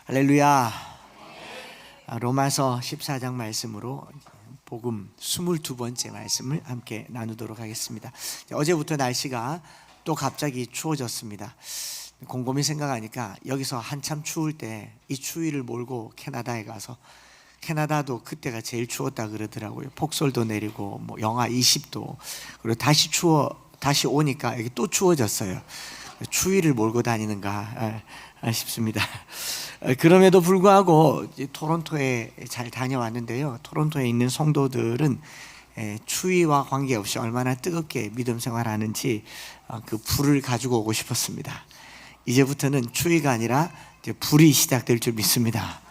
할렐루야. 로마서 14장 말씀으로 복음 22번째 말씀을 함께 나누도록 하겠습니다. 어제부터 날씨가 또 갑자기 추워졌습니다. 곰곰이 생각하니까 여기서 한참 추울 때 이 추위를 몰고 캐나다에 가서, 캐나다도 그때가 제일 추웠다 그러더라고요. 폭설도 내리고 뭐 영하 20도, 그리고 다시 오니까 여기 또 추워졌어요. 추위를 몰고 다니는가 싶습니다. 그럼에도 불구하고 토론토에 잘 다녀왔는데요, 토론토에 있는 성도들은 추위와 관계없이 얼마나 뜨겁게 믿음 생활하는지 그 불을 가지고 오고 싶었습니다. 이제부터는 추위가 아니라 이제 불이 시작될 줄 믿습니다.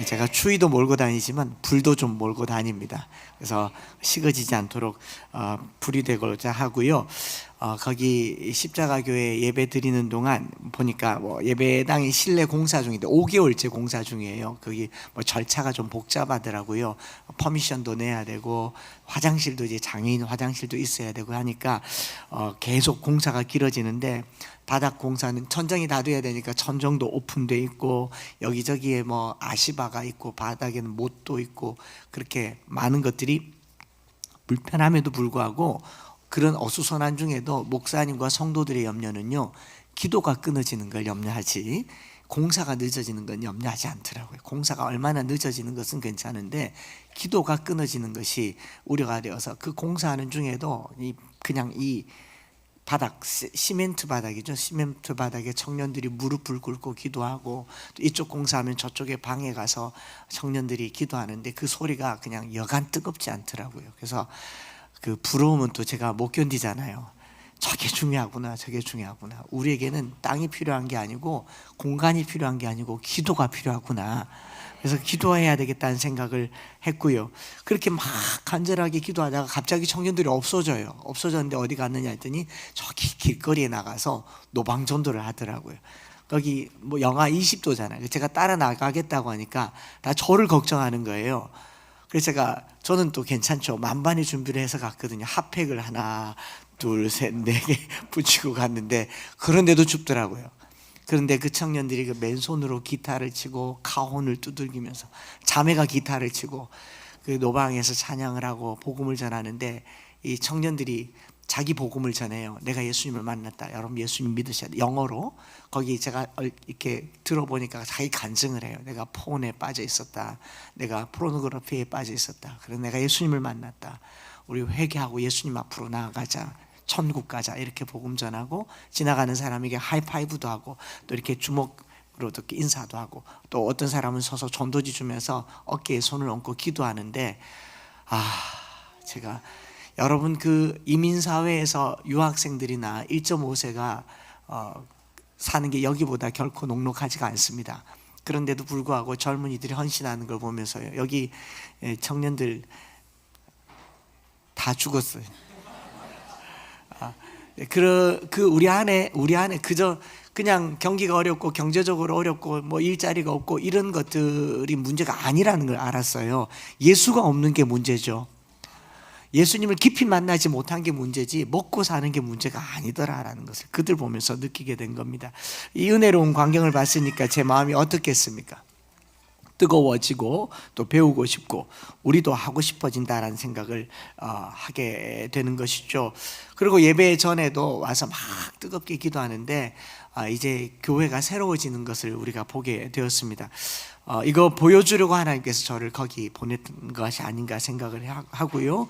제가 추위도 몰고 다니지만 불도 좀 몰고 다닙니다. 그래서 식어지지 않도록 불이 되고자 하고요. 거기 십자가교회 예배 드리는 동안 보니까 예배당이 실내 공사 중인데 5개월째 공사 중이에요. 거기 절차가 좀 복잡하더라고요. 퍼미션도 내야 되고 화장실도 이제 장애인 화장실도 있어야 되고 하니까 계속 공사가 길어지는데, 바닥 공사는 천정이 다 돼야 되니까 천정도 오픈돼 있고 여기저기에 아시바가 있고 바닥에는 못도 있고, 그렇게 많은 것들이 불편함에도 불구하고 그런 어수선한 중에도 목사님과 성도들의 염려는요, 기도가 끊어지는 걸 염려하지 공사가 늦어지는 건 염려하지 않더라고요. 공사가 얼마나 늦어지는 것은 괜찮은데 기도가 끊어지는 것이 우려가 되어서, 그 공사하는 중에도 그냥 이 바닥, 시멘트 바닥이죠. 시멘트 바닥에 청년들이 무릎을 꿇고 기도하고, 또 이쪽 공사하면 저쪽에 방에 가서 청년들이 기도하는데 그 소리가 그냥 여간 뜨겁지 않더라고요. 그래서 그 부러움은 또 제가 못 견디잖아요. 저게 중요하구나, 저게 중요하구나. 우리에게는 땅이 필요한 게 아니고 공간이 필요한 게 아니고 기도가 필요하구나. 그래서 기도해야 되겠다는 생각을 했고요. 그렇게 막 간절하게 기도하다가 갑자기 청년들이 없어졌는데 어디 갔느냐 했더니 저기 길거리에 나가서 노방전도를 하더라고요. 거기 영하 20도잖아요. 제가 따라 나가겠다고 하니까 다 저를 걱정하는 거예요. 그래서 저는 또 괜찮죠. 만반의 준비를 해서 갔거든요. 핫팩을 하나, 둘, 셋, 네 개 붙이고 갔는데 그런데도 춥더라고요. 그런데 그 청년들이 그 맨손으로 기타를 치고 카혼을 두들기면서, 자매가 기타를 치고 그 노방에서 찬양을 하고 복음을 전하는데, 이 청년들이 자기 복음을 전해요. 내가 예수님을 만났다, 여러분 예수님 믿으셔야 돼. 영어로. 거기 제가 이렇게 들어보니까 자기 간증을 해요. 내가 폰에 빠져 있었다, 내가 포르노그래피에 빠져 있었다, 그래서 내가 예수님을 만났다, 우리 회개하고 예수님 앞으로 나아가자, 천국 가자, 이렇게 복음 전하고 지나가는 사람에게 하이파이브도 하고 또 이렇게 주먹으로도 인사도 하고, 또 어떤 사람은 서서 전도지 주면서 어깨에 손을 얹고 기도하는데, 제가 여러분 그 이민사회에서 유학생들이나 1.5세가 사는 게 여기보다 결코 녹록하지가 않습니다. 그런데도 불구하고 젊은이들이 헌신하는 걸 보면서요, 여기 청년들 다 죽었어요. 우리 안에 그저 그냥 경기가 어렵고 경제적으로 어렵고 일자리가 없고 이런 것들이 문제가 아니라는 걸 알았어요. 예수가 없는 게 문제죠. 예수님을 깊이 만나지 못한 게 문제지 먹고 사는 게 문제가 아니더라라는 것을 그들 보면서 느끼게 된 겁니다. 이 은혜로운 광경을 봤으니까 제 마음이 어떻겠습니까? 뜨거워지고 또 배우고 싶고 우리도 하고 싶어진다라는 생각을 하게 되는 것이죠. 그리고 예배 전에도 와서 막 뜨겁게 기도하는데 이제 교회가 새로워지는 것을 우리가 보게 되었습니다. 이거 보여주려고 하나님께서 저를 거기 보냈던 것이 아닌가 생각을 하고요.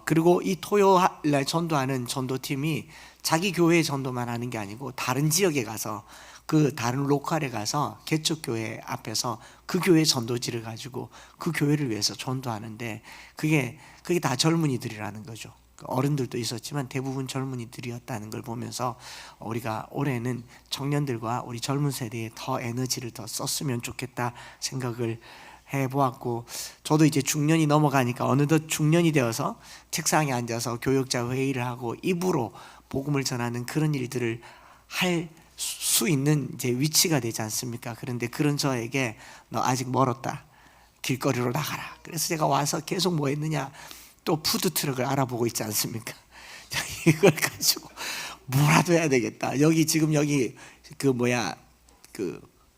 그리고 이 토요일 전도하는 전도팀이 자기 교회 전도만 하는 게 아니고 다른 지역에 가서, 그 다른 로컬에 가서 개척교회 앞에서 그 교회 전도지를 가지고 그 교회를 위해서 전도하는데, 그게 다 젊은이들이라는 거죠. 어른들도 있었지만 대부분 젊은이들이었다는 걸 보면서 우리가 올해는 청년들과 우리 젊은 세대에 더 에너지를 더 썼으면 좋겠다 생각을 해보았고, 저도 이제 중년이 넘어가니까 어느덧 중년이 되어서 책상에 앉아서 교역자 회의를 하고 입으로 복음을 전하는 그런 일들을 할 수 있는 이제 위치가 되지 않습니까? 그런데 그런 저에게 너 아직 멀었다, 길거리로 나가라. 그래서 제가 와서 계속 뭐 했느냐, 또 푸드트럭을 알아보고 있지 않습니까? 이걸 가지고 뭐라도 해야 되겠다. 여기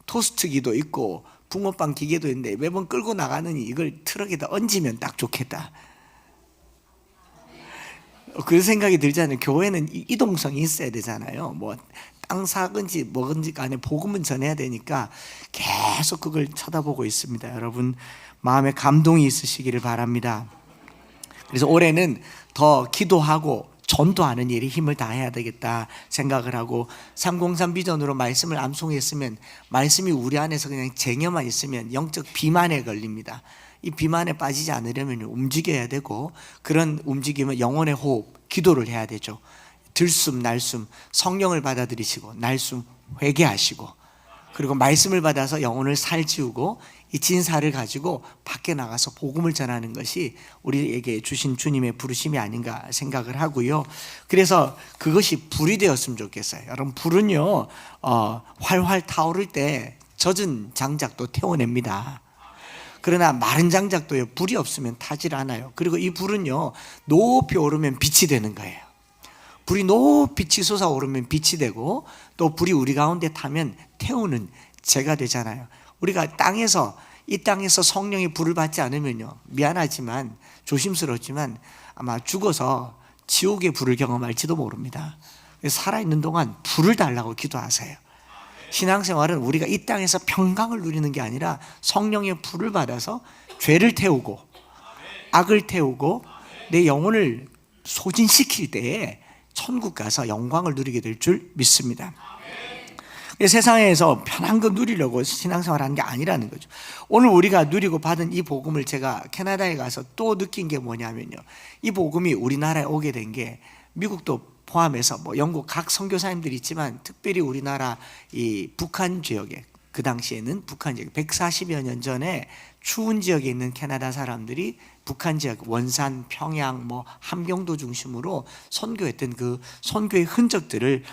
토스트기도 있고 붕어빵 기계도 있는데 매번 끌고 나가느니 이걸 트럭에다 얹으면 딱 좋겠다. 그런 생각이 들잖아요. 교회는 이동성이 있어야 되잖아요. 뭐 땅 사건지 뭐건지 간에 복음은 전해야 되니까 계속 그걸 쳐다보고 있습니다. 여러분 마음에 감동이 있으시기를 바랍니다. 그래서 올해는 더 기도하고 전도하는 일에 힘을 다해야 되겠다 생각을 하고 303 비전으로 말씀을 암송했으면 말씀이 우리 안에서 그냥 쟁여만 있으면 영적 비만에 걸립니다. 이 비만에 빠지지 않으려면 움직여야 되고 그런 움직임은 영혼의 호흡, 기도를 해야 되죠. 들숨 날숨 성령을 받아들이시고 날숨 회개하시고 그리고 말씀을 받아서 영혼을 살찌우고 이 진사를 가지고 밖에 나가서 복음을 전하는 것이 우리에게 주신 주님의 부르심이 아닌가 생각을 하고요. 그래서 그것이 불이 되었으면 좋겠어요. 여러분 불은요 활활 타오를 때 젖은 장작도 태워냅니다. 그러나 마른 장작도요 불이 없으면 타질 않아요. 그리고 이 불은요 높이 오르면 빛이 되는 거예요. 불이 높이 솟아오르면 빛이 되고 또 불이 우리 가운데 타면 태우는 재가 되잖아요. 우리가 이 땅에서 성령의 불을 받지 않으면요 미안하지만 조심스럽지만 아마 죽어서 지옥의 불을 경험할지도 모릅니다. 살아있는 동안 불을 달라고 기도하세요. 신앙생활은 우리가 이 땅에서 평강을 누리는 게 아니라 성령의 불을 받아서 죄를 태우고 악을 태우고 내 영혼을 소진시킬 때에 천국 가서 영광을 누리게 될 줄 믿습니다. 세상에서 편한 거 누리려고 신앙생활 하는 게 아니라는 거죠. 오늘 우리가 누리고 받은 이 복음을 제가 캐나다에 가서 또 느낀 게 뭐냐면요 이 복음이 우리나라에 오게 된 게 미국도 포함해서 뭐 영국 각 선교사님들이 있지만 특별히 우리나라 이 북한 지역에 그 당시에는 북한 지역 140여 년 전에 추운 지역에 있는 캐나다 사람들이 북한 지역 원산, 평양, 뭐 함경도 중심으로 선교했던 그 선교의 흔적들을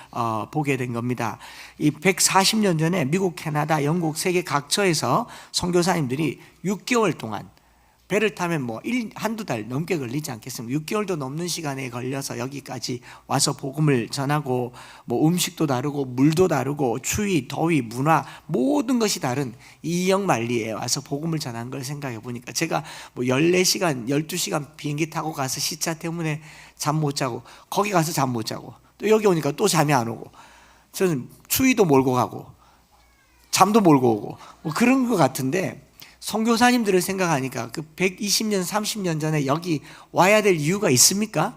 보게 된 겁니다. 이 140년 전에 미국, 캐나다, 영국 세계 각처에서 선교사님들이 6개월 동안 배를 타면 뭐 한두 달 넘게 걸리지 않겠습니까? 6개월도 넘는 시간에 걸려서 여기까지 와서 복음을 전하고 뭐 음식도 다르고 물도 다르고 추위, 더위, 문화 모든 것이 다른 이영만리에 와서 복음을 전한 걸 생각해 보니까 제가 뭐 14시간, 12시간 비행기 타고 가서 시차 때문에 잠 못 자고 거기 가서 잠 못 자고 또 여기 오니까 또 잠이 안 오고 저는 추위도 몰고 가고 잠도 몰고 오고 뭐 그런 것 같은데 선교사님들을 생각하니까 그 120년, 30년 전에 여기 와야 될 이유가 있습니까?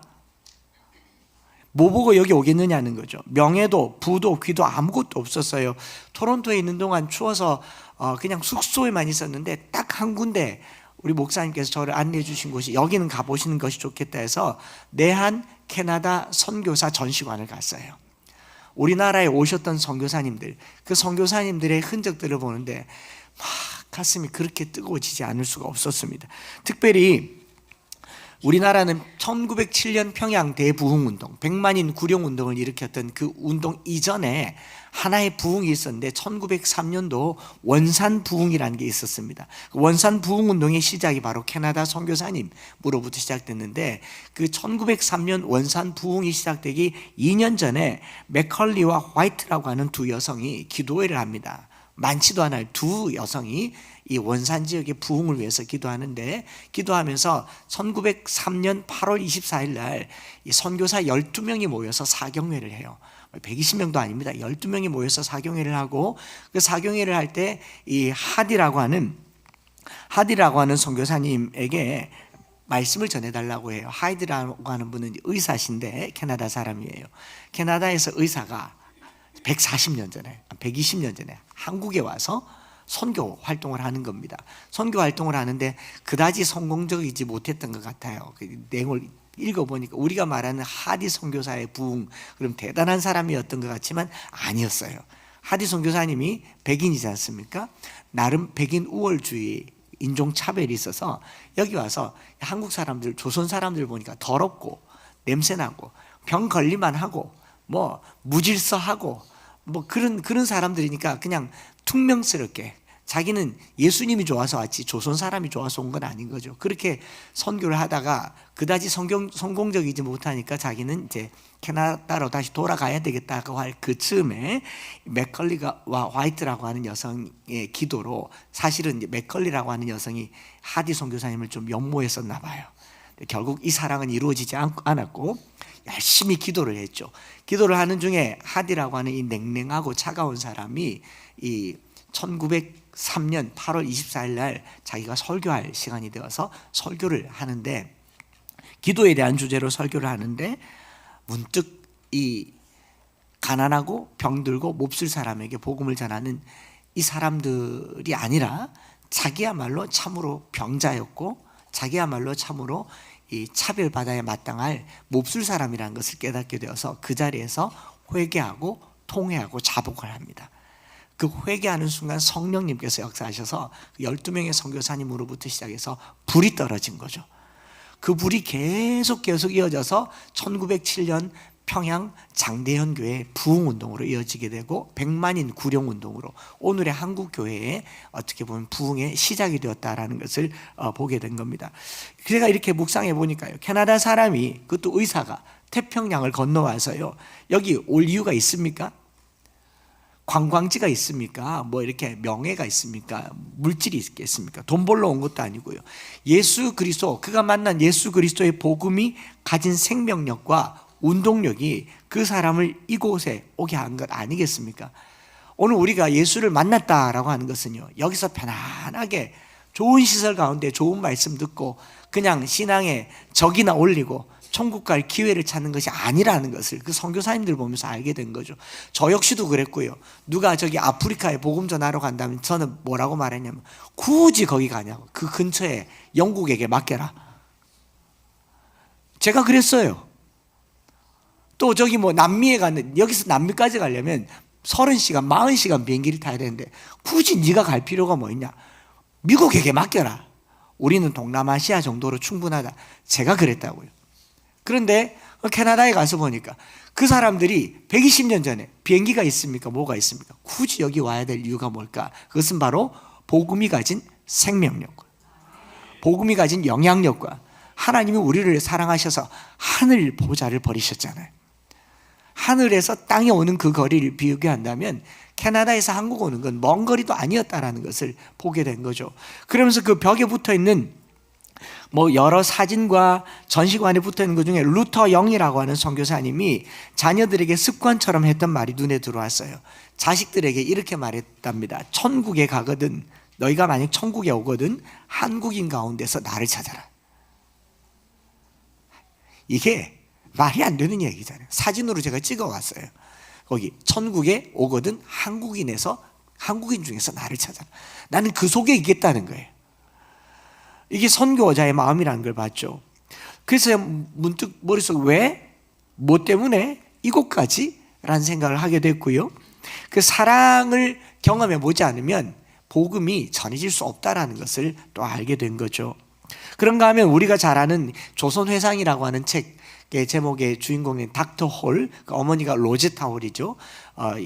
뭐 보고 여기 오겠느냐는 거죠. 명예도, 부도, 귀도 아무것도 없었어요. 토론토에 있는 동안 추워서 그냥 숙소에만 있었는데 딱 한 군데 우리 목사님께서 저를 안내해 주신 곳이 여기는 가보시는 것이 좋겠다 해서 내한 캐나다 선교사 전시관을 갔어요. 우리나라에 오셨던 선교사님들, 그 선교사님들의 흔적들을 보는데 막 가슴이 그렇게 뜨거워지지 않을 수가 없었습니다. 특별히 우리나라는 1907년 평양 대부흥운동 100만인 구령운동을 일으켰던 그 운동 이전에 하나의 부흥이 있었는데 1903년도 원산부흥이라는 게 있었습니다. 원산부흥운동의 시작이 바로 캐나다 선교사님으로부터 시작됐는데 그 1903년 원산부흥이 시작되기 2년 전에 맥컬리와 화이트라고 하는 두 여성이 기도회를 합니다. 많지도 않아요. 두 여성이 이 원산 지역의 부흥을 위해서 기도하는데 기도하면서 1903년 8월 24일 날 이 선교사 12명이 모여서 사경회를 해요. 120명도 아닙니다. 12명이 모여서 사경회를 하고 그 사경회를 할 때 이 하디라고 하는 선교사님에게 말씀을 전해달라고 해요. 하이드라고 하는 분은 의사신데 캐나다 사람이에요. 캐나다에서 의사가 140년 전에 120년 전에 한국에 와서 선교 활동을 하는 겁니다. 선교 활동을 하는데 그다지 성공적이지 못했던 것 같아요. 그 내용을 읽어보니까 우리가 말하는 하디 선교사의 부흥 그럼 대단한 사람이었던 것 같지만 아니었어요. 하디 선교사님이 백인이지 않습니까? 나름 백인 우월주의 인종차별이 있어서 여기 와서 한국 사람들 조선 사람들 보니까 더럽고 냄새나고 병 걸리만 하고 뭐 무질서하고 뭐 그런 사람들이니까 그냥 퉁명스럽게 자기는 예수님이 좋아서 왔지 조선 사람이 좋아서 온 건 아닌 거죠. 그렇게 선교를 하다가 그다지 성공적이지 못하니까 자기는 이제 캐나다로 다시 돌아가야 되겠다고 할 그 즈음에 맥컬리와 화이트라고 하는 여성의 기도로, 사실은 이제 맥컬리라고 하는 여성이 하디 선교사님을 좀 연모했었나 봐요. 결국 이 사랑은 이루어지지 않았고 열심히 기도를 했죠. 기도를 하는 중에 하디라고 하는 이 냉랭하고 차가운 사람이 이 1903년 8월 24일 날 자기가 설교할 시간이 되어서 설교를 하는데, 기도에 대한 주제로 설교를 하는데 문득 이 가난하고 병들고 몹쓸 사람에게 복음을 전하는 이 사람들이 아니라 자기야말로 참으로 병자였고 자기야말로 참으로 이 차별받아야 마땅할 몹쓸 사람이라는 것을 깨닫게 되어서 그 자리에서 회개하고 통회하고 자복을 합니다. 그 회개하는 순간 성령님께서 역사하셔서 12명의 선교사님으로부터 시작해서 불이 떨어진 거죠. 그 불이 계속 이어져서 1907년 평양 장대현 교회 부흥운동으로 이어지게 되고 백만인 구령운동으로 오늘의 한국교회에 어떻게 보면 부흥의 시작이 되었다라는 것을 보게 된 겁니다. 제가 이렇게 묵상해 보니까요, 캐나다 사람이, 그것도 의사가 태평양을 건너와서요 여기 올 이유가 있습니까? 관광지가 있습니까? 뭐 이렇게 명예가 있습니까? 물질이 있겠습니까? 돈 벌러 온 것도 아니고요. 예수 그리스도, 그가 만난 예수 그리스도의 복음이 가진 생명력과 운동력이 그 사람을 이곳에 오게 한 것 아니겠습니까? 오늘 우리가 예수를 만났다라고 하는 것은요, 여기서 편안하게 좋은 시설 가운데 좋은 말씀 듣고 그냥 신앙에 적이나 올리고 천국 갈 기회를 찾는 것이 아니라는 것을 그 선교사님들 보면서 알게 된 거죠. 저 역시도 그랬고요. 누가 저기 아프리카에 복음 전하러 간다면 저는 뭐라고 말했냐면, 굳이 거기 가냐고, 그 근처에 영국에게 맡겨라. 제가 그랬어요. 또 저기 뭐 남미에 가는, 여기서 남미까지 가려면 30시간 40시간 비행기를 타야 되는데 굳이 네가 갈 필요가 뭐 있냐, 미국에게 맡겨라. 우리는 동남아시아 정도로 충분하다. 제가 그랬다고요. 그런데 캐나다에 가서 보니까 그 사람들이 120년 전에 비행기가 있습니까? 뭐가 있습니까? 굳이 여기 와야 될 이유가 뭘까? 그것은 바로 복음이 가진 생명력과 복음이 가진 영향력과 하나님이 우리를 사랑하셔서 하늘 보좌를 버리셨잖아요. 하늘에서 땅에 오는 그 거리를 비교한다면 캐나다에서 한국 오는 건 먼 거리도 아니었다라는 것을 보게 된 거죠. 그러면서 그 벽에 붙어 있는 뭐 여러 사진과 전시관에 붙어 있는 것 중에 루터 영이라고 하는 선교사님이 자녀들에게 습관처럼 했던 말이 눈에 들어왔어요. 자식들에게 이렇게 말했답니다. 천국에 가거든, 너희가 만약 천국에 오거든 한국인 가운데서 나를 찾아라. 이게 말이 안 되는 얘기잖아요. 사진으로 제가 찍어 왔어요. 거기 천국에 오거든 한국인 중에서 나를 찾아라. 나는 그 속에 있겠다는 거예요. 이게 선교자의 마음이라는 걸 봤죠. 그래서 문득 머릿속에 왜? 뭐 때문에? 이곳까지? 라는 생각을 하게 됐고요. 그 사랑을 경험해 보지 않으면 복음이 전해질 수 없다라는 것을 또 알게 된 거죠. 그런가 하면 우리가 잘 아는 조선회상이라고 하는 책의 제목의 주인공인 닥터 홀, 그 어머니가 로제타 홀이죠.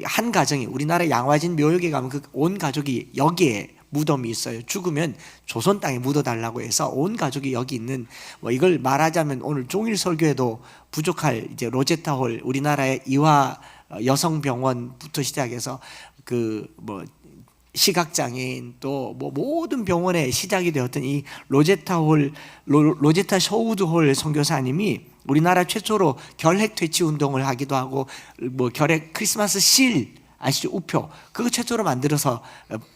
한 가정이, 우리나라 양화진 묘역에 가면 그 온 가족이 여기에 무덤이 있어요. 죽으면 조선 땅에 묻어달라고 해서 온 가족이 여기 있는, 뭐 이걸 말하자면 오늘 종일 설교에도 부족할 이제 로제타 홀, 우리나라의 이화 여성병원부터 시작해서 그 뭐 시각장애인 또 뭐 모든 병원에 시작이 되었던 이 로제타 셔우드 홀 선교사님이 우리나라 최초로 결핵 퇴치 운동을 하기도 하고, 뭐 결핵 크리스마스 실 아시죠? 우표, 그거 최초로 만들어서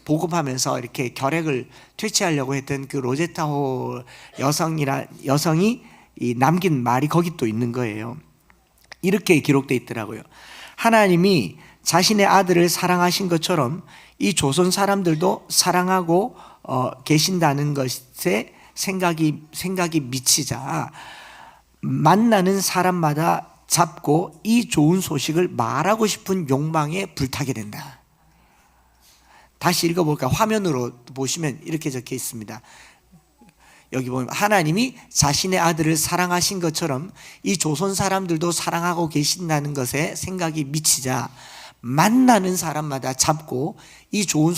보급하면서 이렇게 결핵을 퇴치하려고 했던 그 로제타 홀 여성이 남긴 말이 거기 또 있는 거예요. 이렇게 기록되어 있더라고요. 하나님이 자신의 아들을 사랑하신 것처럼 이 조선 사람들도 사랑하고 계신다는 것에 생각이 미치자 만나는 사람마다 잡고 이 좋은 소식을 말하고 싶은 욕망에 불타게 된다. 다시 읽어볼까? 화면으로 보시면 이렇게 적혀 있습니다. 여기 보면 하나님이 자신의 아들을 사랑하신 것처럼 이 조선 사람들도 사랑하고 계신다는 것에 생각이 미치자 만나는 사람마다 잡고 이 좋은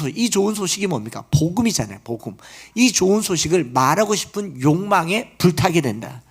소식이 뭡니까? 복음이잖아요. 복음. 이 좋은 소식을 말하고 싶은 욕망에 불타게 된다.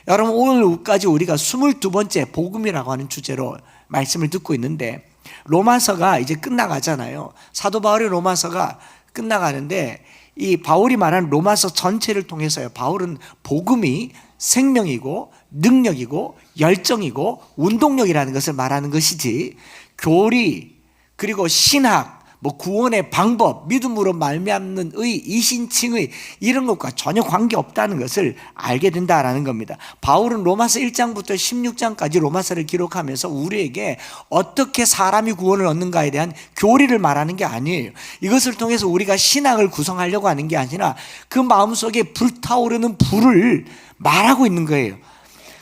여러분, 오늘까지 우리가 22번째 복음이라고 하는 주제로 말씀을 듣고 있는데, 로마서가 이제 끝나가잖아요. 사도 바울의 로마서가 끝나가는데, 이 바울이 말하는 로마서 전체를 통해서요, 바울은 복음이 생명이고 능력이고 열정이고 운동력이라는 것을 말하는 것이지, 교리 그리고 신학, 구원의 방법, 믿음으로 말미암는 의, 이신칭의 이런 것과 전혀 관계없다는 것을 알게 된다라는 겁니다. 바울은 로마서 1장부터 16장까지 로마서를 기록하면서 우리에게 어떻게 사람이 구원을 얻는가에 대한 교리를 말하는 게 아니에요. 이것을 통해서 우리가 신학을 구성하려고 하는 게 아니라 그 마음속에 불타오르는 불을 말하고 있는 거예요.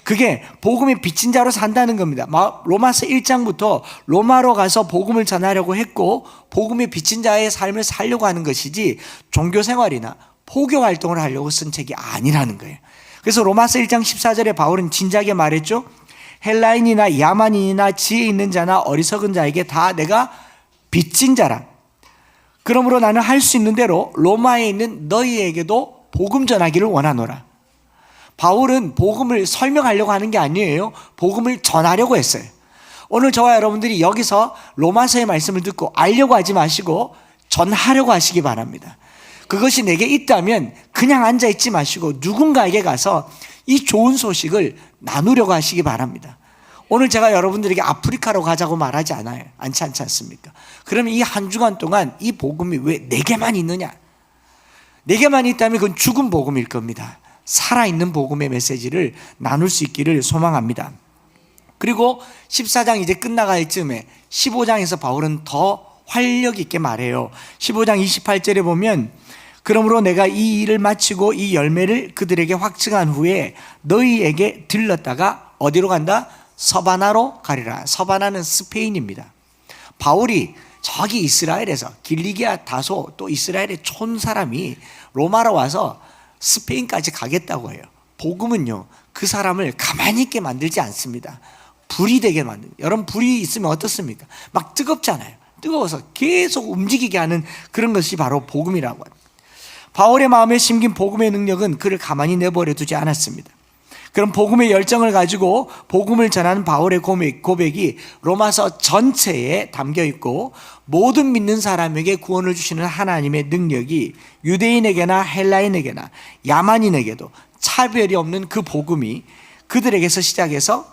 그게 복음의 빚진 자로 산다는 겁니다. 로마서 1장부터 로마로 가서 복음을 전하려고 했고, 복음의 빚진 자의 삶을 살려고 하는 것이지 종교생활이나 포교 활동을 하려고 쓴 책이 아니라는 거예요. 그래서 로마서 1장 14절에 바울은 진작에 말했죠. 헬라인이나 야만인이나 지혜 있는 자나 어리석은 자에게 다 내가 빚진 자라. 그러므로 나는 할 수 있는 대로 로마에 있는 너희에게도 복음 전하기를 원하노라. 바울은 복음을 설명하려고 하는 게 아니에요. 복음을 전하려고 했어요. 오늘 저와 여러분들이 여기서 로마서의 말씀을 듣고 알려고 하지 마시고 전하려고 하시기 바랍니다. 그것이 내게 있다면 그냥 앉아있지 마시고 누군가에게 가서 이 좋은 소식을 나누려고 하시기 바랍니다. 오늘 제가 여러분들에게 아프리카로 가자고 말하지 않아요. 않지 않습니까? 그러면 이 한 주간 동안 이 복음이 왜 내게만 있느냐? 내게만 있다면 그건 죽은 복음일 겁니다. 살아있는 복음의 메시지를 나눌 수 있기를 소망합니다. 그리고 14장 이제 끝나갈 즈음에 15장에서 바울은 더 활력 있게 말해요. 15장 28절에 보면, 그러므로 내가 이 일을 마치고 이 열매를 그들에게 확증한 후에 너희에게 들렀다가 어디로 간다? 서바나로 가리라. 서바나는 스페인입니다. 바울이 저기 이스라엘에서 길리기아 다소 또 이스라엘의 촌 사람이 로마로 와서 스페인까지 가겠다고 해요. 복음은요, 그 사람을 가만히 있게 만들지 않습니다. 불이 되게 만듭니다. 여러분, 불이 있으면 어떻습니까? 막 뜨겁잖아요. 뜨거워서 계속 움직이게 하는 그런 것이 바로 복음이라고 합니다. 바울의 마음에 심긴 복음의 능력은 그를 가만히 내버려 두지 않았습니다. 그럼 복음의 열정을 가지고 복음을 전하는 바울의 고백이 로마서 전체에 담겨 있고, 모든 믿는 사람에게 구원을 주시는 하나님의 능력이 유대인에게나 헬라인에게나 야만인에게도 차별이 없는 그 복음이 그들에게서 시작해서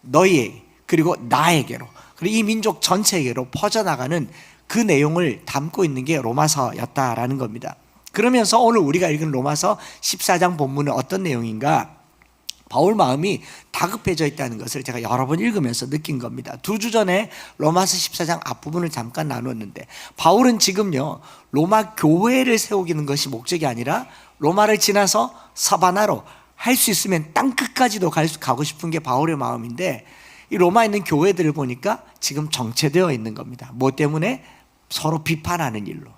너희 그리고 나에게로, 그리고 이 민족 전체에게로 퍼져나가는 그 내용을 담고 있는 게 로마서였다라는 겁니다. 그러면서 오늘 우리가 읽은 로마서 14장 본문은 어떤 내용인가? 바울 마음이 다급해져 있다는 것을 제가 여러 번 읽으면서 느낀 겁니다. 2주 전에 로마서 14장 앞부분을 잠깐 나눴는데, 바울은 지금요, 로마 교회를 세우기는 것이 목적이 아니라 로마를 지나서 서바나로 할 수 있으면 땅끝까지도 가고 싶은 게 바울의 마음인데, 이 로마에 있는 교회들을 보니까 지금 정체되어 있는 겁니다. 뭐 때문에? 서로 비판하는 일로,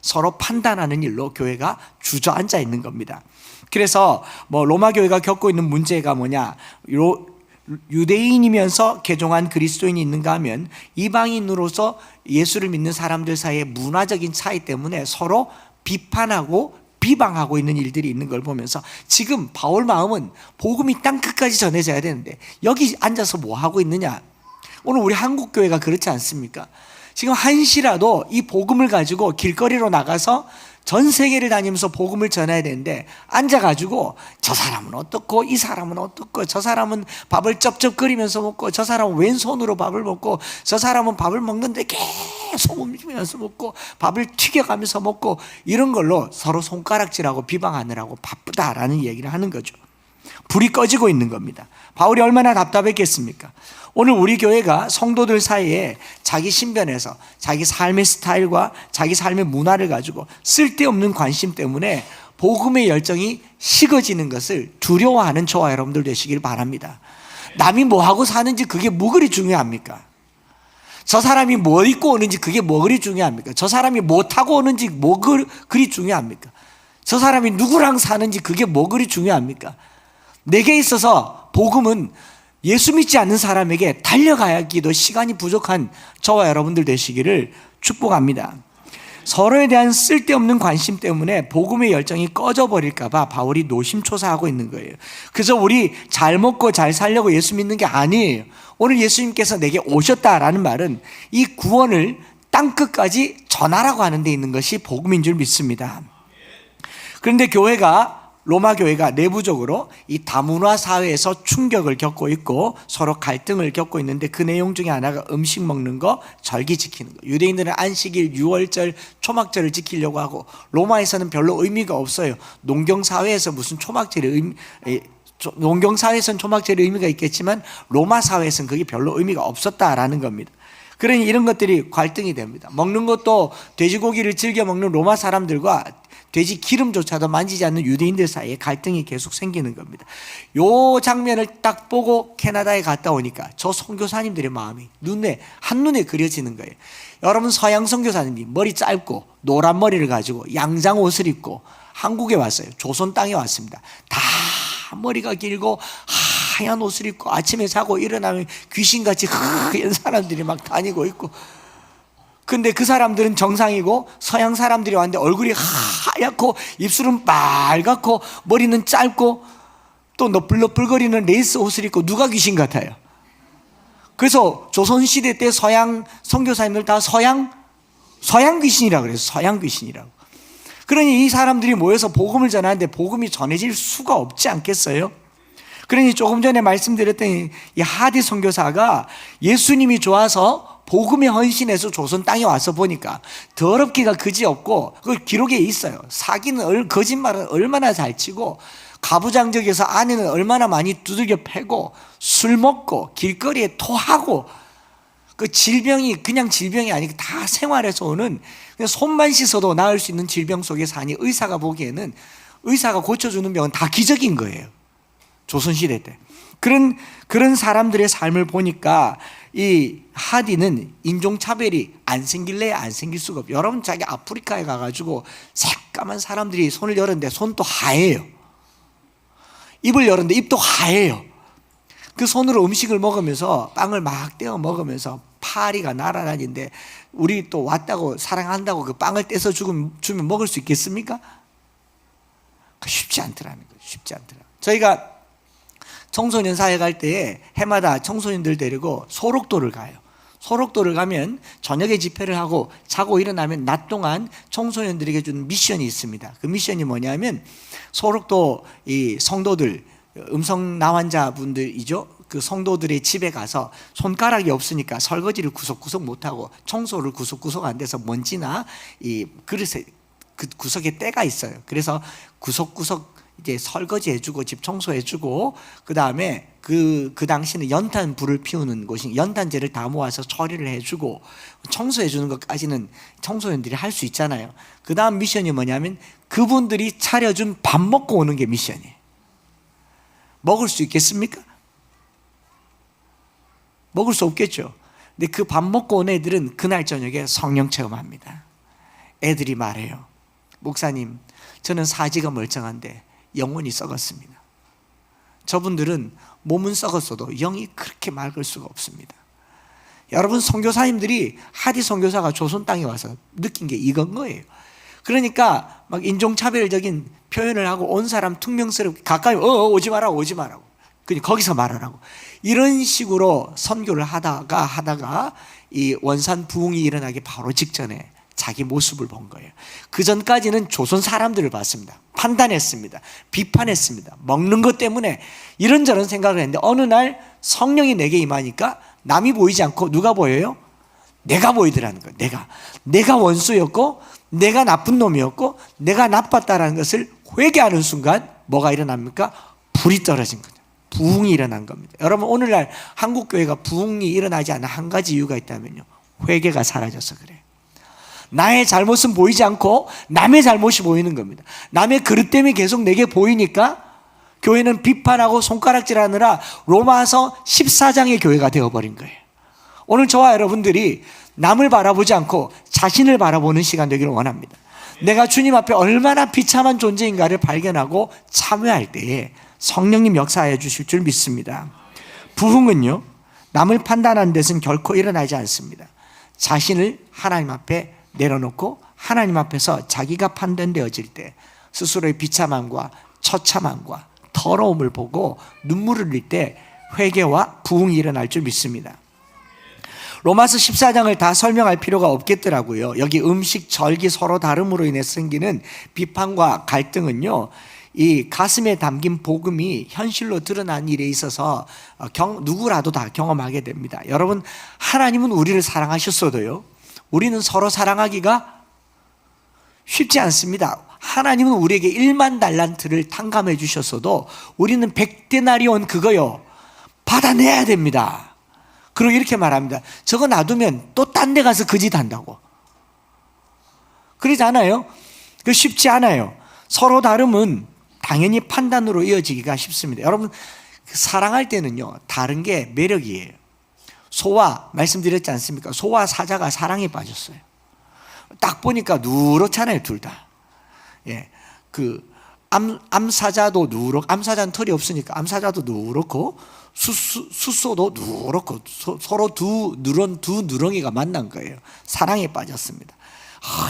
서로 판단하는 일로 교회가 주저앉아 있는 겁니다. 그래서 로마 교회가 겪고 있는 문제가 뭐냐? 유대인이면서 개종한 그리스도인이 있는가 하면 이방인으로서 예수를 믿는 사람들 사이의 문화적인 차이 때문에 서로 비판하고 비방하고 있는 일들이 있는 걸 보면서, 지금 바울 마음은 복음이 땅끝까지 전해져야 되는데 여기 앉아서 뭐 하고 있느냐? 오늘 우리 한국 교회가 그렇지 않습니까? 지금 한시라도 이 복음을 가지고 길거리로 나가서 전 세계를 다니면서 복음을 전해야 되는데, 앉아가지고 저 사람은 어떻고 이 사람은 어떻고, 저 사람은 밥을 쩝쩝거리면서 먹고 저 사람은 왼손으로 밥을 먹고 저 사람은 밥을 먹는데 계속 움직이면서 먹고 밥을 튀겨가면서 먹고, 이런 걸로 서로 손가락질하고 비방하느라고 바쁘다라는 얘기를 하는 거죠. 불이 꺼지고 있는 겁니다. 바울이 얼마나 답답했겠습니까? 오늘 우리 교회가 성도들 사이에 자기 신변에서 자기 삶의 스타일과 자기 삶의 문화를 가지고 쓸데없는 관심 때문에 복음의 열정이 식어지는 것을 두려워하는 저와 여러분들 되시길 바랍니다. 남이 뭐하고 사는지 그게 뭐 그리 중요합니까? 저 사람이 뭐 입고 오는지 그게 뭐 그리 중요합니까? 저 사람이 뭐 타고 오는지 뭐 그리 중요합니까? 저 사람이 누구랑 사는지 그게 뭐 그리 중요합니까? 내게 있어서 복음은 예수 믿지 않는 사람에게 달려가기도 시간이 부족한 저와 여러분들 되시기를 축복합니다. 서로에 대한 쓸데없는 관심 때문에 복음의 열정이 꺼져버릴까 봐 바울이 노심초사하고 있는 거예요. 그래서 우리 잘 먹고 잘 살려고 예수 믿는 게 아니에요. 오늘 예수님께서 내게 오셨다라는 말은 이 구원을 땅끝까지 전하라고 하는 데 있는 것이 복음인 줄 믿습니다. 그런데 로마 교회가 내부적으로 이 다문화 사회에서 충격을 겪고 있고 서로 갈등을 겪고 있는데 그 내용 중에 하나가 음식 먹는 거, 절기 지키는 거. 유대인들은 안식일, 유월절, 초막절을 지키려고 하고 로마에서는 별로 의미가 없어요. 농경사회에서 무슨 농경사회에서는 초막절의 의미가 있겠지만 로마 사회에서는 그게 별로 의미가 없었다라는 겁니다. 그러니 이런 것들이 갈등이 됩니다. 먹는 것도 돼지고기를 즐겨 먹는 로마 사람들과 돼지 기름조차도 만지지 않는 유대인들 사이에 갈등이 계속 생기는 겁니다. 요 장면을 딱 보고 캐나다에 갔다 오니까 저 선교사님들의 마음이 한눈에 그려지는 거예요. 여러분, 서양 선교사님이 머리 짧고 노란 머리를 가지고 양장 옷을 입고 한국에 왔어요. 조선 땅에 왔습니다. 다 머리가 길고 하얀 옷을 입고 아침에 자고 일어나면 귀신같이 하얀 사람들이 막 다니고 있고, 근데 그 사람들은 정상이고 서양 사람들이 왔는데 얼굴이 하얗고 입술은 빨갛고 머리는 짧고 또 너플너플거리는 레이스 옷을 입고 누가 귀신 같아요? 그래서 조선시대 때 서양 선교사님들 다 서양 귀신이라고 그래요. 서양 귀신이라고. 그러니 이 사람들이 모여서 복음을 전하는데 복음이 전해질 수가 없지 않겠어요? 그러니 조금 전에 말씀드렸던 이 하디 선교사가 예수님이 좋아서 복음에 헌신해서 조선 땅에 와서 보니까 더럽기가 그지없고, 그 기록에 있어요. 거짓말은 얼마나 잘 치고 가부장적에서 아내는 얼마나 많이 두들겨 패고 술 먹고 길거리에 토하고, 그 질병이 그냥 질병이 아니고 다 생활에서 오는, 그냥 손만 씻어도 나을 수 있는 질병 속에 사니 의사가 보기에는 의사가 고쳐주는 병은 다 기적인 거예요. 조선시대 때. 그런 사람들의 삶을 보니까 이 하디는 인종차별이 안 생길래 안 생길 수가 없어요. 여러분, 자기 아프리카에 가가지고 새까만 사람들이 손을 열었는데 손도 하얘요. 입을 열었는데 입도 하얘요. 그 손으로 음식을 먹으면서 빵을 막 떼어 먹으면서 파리가 날아다니는데 우리 또 왔다고 사랑한다고 그 빵을 떼서 주면 먹을 수 있겠습니까? 쉽지 않더라는 거예요. 쉽지 않더라. 저희가 청소년 사회 갈 때에 해마다 청소년들 데리고 소록도를 가요. 소록도를 가면 저녁에 집회를 하고 자고 일어나면 낮 동안 청소년들에게 주는 미션이 있습니다. 그 미션이 뭐냐면 소록도 이 성도들, 음성 나환자분들이죠. 그 성도들의 집에 가서 손가락이 없으니까 설거지를 구석구석 못하고 청소를 구석구석 안 돼서 먼지나 이 그릇에 그 구석에 때가 있어요. 그래서 구석구석 이제 설거지 해주고 집 청소해주고, 그 다음에 그 당시는 연탄 불을 피우는 곳이 연탄재를 다 모아서 처리를 해주고 청소해주는 것까지는 청소년들이 할 수 있잖아요. 그 다음 미션이 뭐냐면 그분들이 차려준 밥 먹고 오는 게 미션이에요. 먹을 수 있겠습니까? 먹을 수 없겠죠. 근데 그 밥 먹고 온 애들은 그날 저녁에 성령 체험합니다. 애들이 말해요. 목사님, 저는 사지가 멀쩡한데 영혼이 썩었습니다. 저분들은 몸은 썩었어도 영이 그렇게 맑을 수가 없습니다. 여러분, 선교사님들이 하디 선교사가 조선 땅에 와서 느낀 게 이건 거예요. 그러니까 막 인종차별적인 표현을 하고 온 사람 퉁명스럽게 가까이 오지 말라고 그냥 거기서 말하라고, 이런 식으로 선교를 하다가 이 원산 부흥이 일어나기 바로 직전에 자기 모습을 본 거예요. 그 전까지는 조선 사람들을 봤습니다. 판단했습니다. 비판했습니다. 먹는 것 때문에 이런저런 생각을 했는데 어느 날 성령이 내게 임하니까 남이 보이지 않고 누가 보여요? 내가 보이더라는 거예요. 내가 원수였고 내가 나쁜 놈이었고 내가 나빴다라는 것을 회개하는 순간 뭐가 일어납니까? 불이 떨어진 거죠. 부흥이 일어난 겁니다. 여러분, 오늘날 한국교회가 부흥이 일어나지 않는 한 가지 이유가 있다면요, 회개가 사라져서 그래요. 나의 잘못은 보이지 않고 남의 잘못이 보이는 겁니다. 남의 그릇 때문에 계속 내게 보이니까 교회는 비판하고 손가락질하느라 로마서 14장의 교회가 되어버린 거예요. 오늘 저와 여러분들이 남을 바라보지 않고 자신을 바라보는 시간 되기를 원합니다. 내가 주님 앞에 얼마나 비참한 존재인가를 발견하고 참여할 때에 성령님 역사하여 주실 줄 믿습니다. 부흥은요, 남을 판단하는 데서는 결코 일어나지 않습니다. 자신을 하나님 앞에 내려놓고 하나님 앞에서 자기가 판단되어질 때 스스로의 비참함과 처참함과 더러움을 보고 눈물을 흘릴 때 회개와 부흥이 일어날 줄 믿습니다. 로마서 14장을 다 설명할 필요가 없겠더라고요. 여기 음식, 절기 서로 다름으로 인해 생기는 비판과 갈등은요, 이 가슴에 담긴 복음이 현실로 드러난 일에 있어서 누구라도 다 경험하게 됩니다. 여러분, 하나님은 우리를 사랑하셨어도요, 우리는 서로 사랑하기가 쉽지 않습니다. 하나님은 우리에게 1만 달란트를 탕감해 주셨어도 우리는 100데나리온 그거요, 받아내야 됩니다. 그리고 이렇게 말합니다. 저거 놔두면 또 딴 데 가서 그 짓 한다고. 그러지 않아요? 그 쉽지 않아요. 서로 다름은 당연히 판단으로 이어지기가 쉽습니다. 여러분, 사랑할 때는요, 다른 게 매력이에요. 소와, 말씀드렸지 않습니까? 소와 사자가 사랑에 빠졌어요. 딱 보니까 누렇잖아요, 둘 다. 예, 암사자도 암사자는 털이 없으니까 암사자도 누렇고 숫소도 누렇고 서로 두 누렁이가 만난 거예요. 사랑에 빠졌습니다.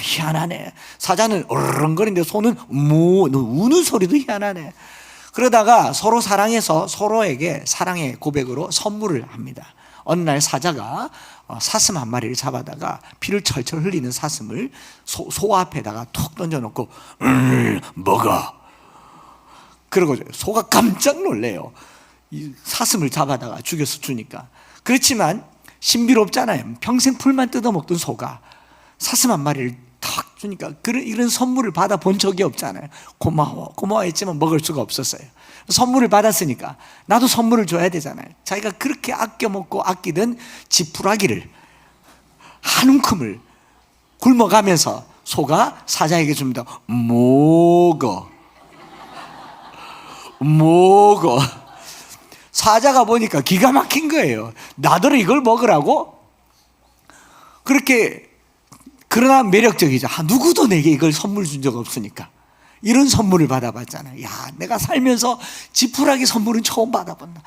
희한하네. 사자는 어르렁거리는데 소는 우는 소리도 희한하네. 그러다가 서로 사랑해서 서로에게 사랑의 고백으로 선물을 합니다. 어느 날 사자가 사슴 한 마리를 잡아다가 피를 철철 흘리는 사슴을 소 앞에다가 톡 던져놓고 먹어. 그러고 소가 깜짝 놀래요. 이 사슴을 잡아다가 죽여서 주니까. 그렇지만 신비롭잖아요. 평생 풀만 뜯어먹던 소가 사슴 한 마리를 탁 주니까 이런 선물을 받아본 적이 없잖아요. 고마워했지만 먹을 수가 없었어요. 선물을 받았으니까 나도 선물을 줘야 되잖아요. 자기가 그렇게 아껴 먹고 아끼던 지푸라기를 한 움큼을 굶어가면서 소가 사자에게 줍니다. 먹어. 사자가 보니까 기가 막힌 거예요. 나더러 이걸 먹으라고? 그러나 매력적이죠. 누구도 내게 이걸 선물 준 적 없으니까. 이런 선물을 받아봤잖아요. 야, 내가 살면서 지푸라기 선물은 처음 받아본다.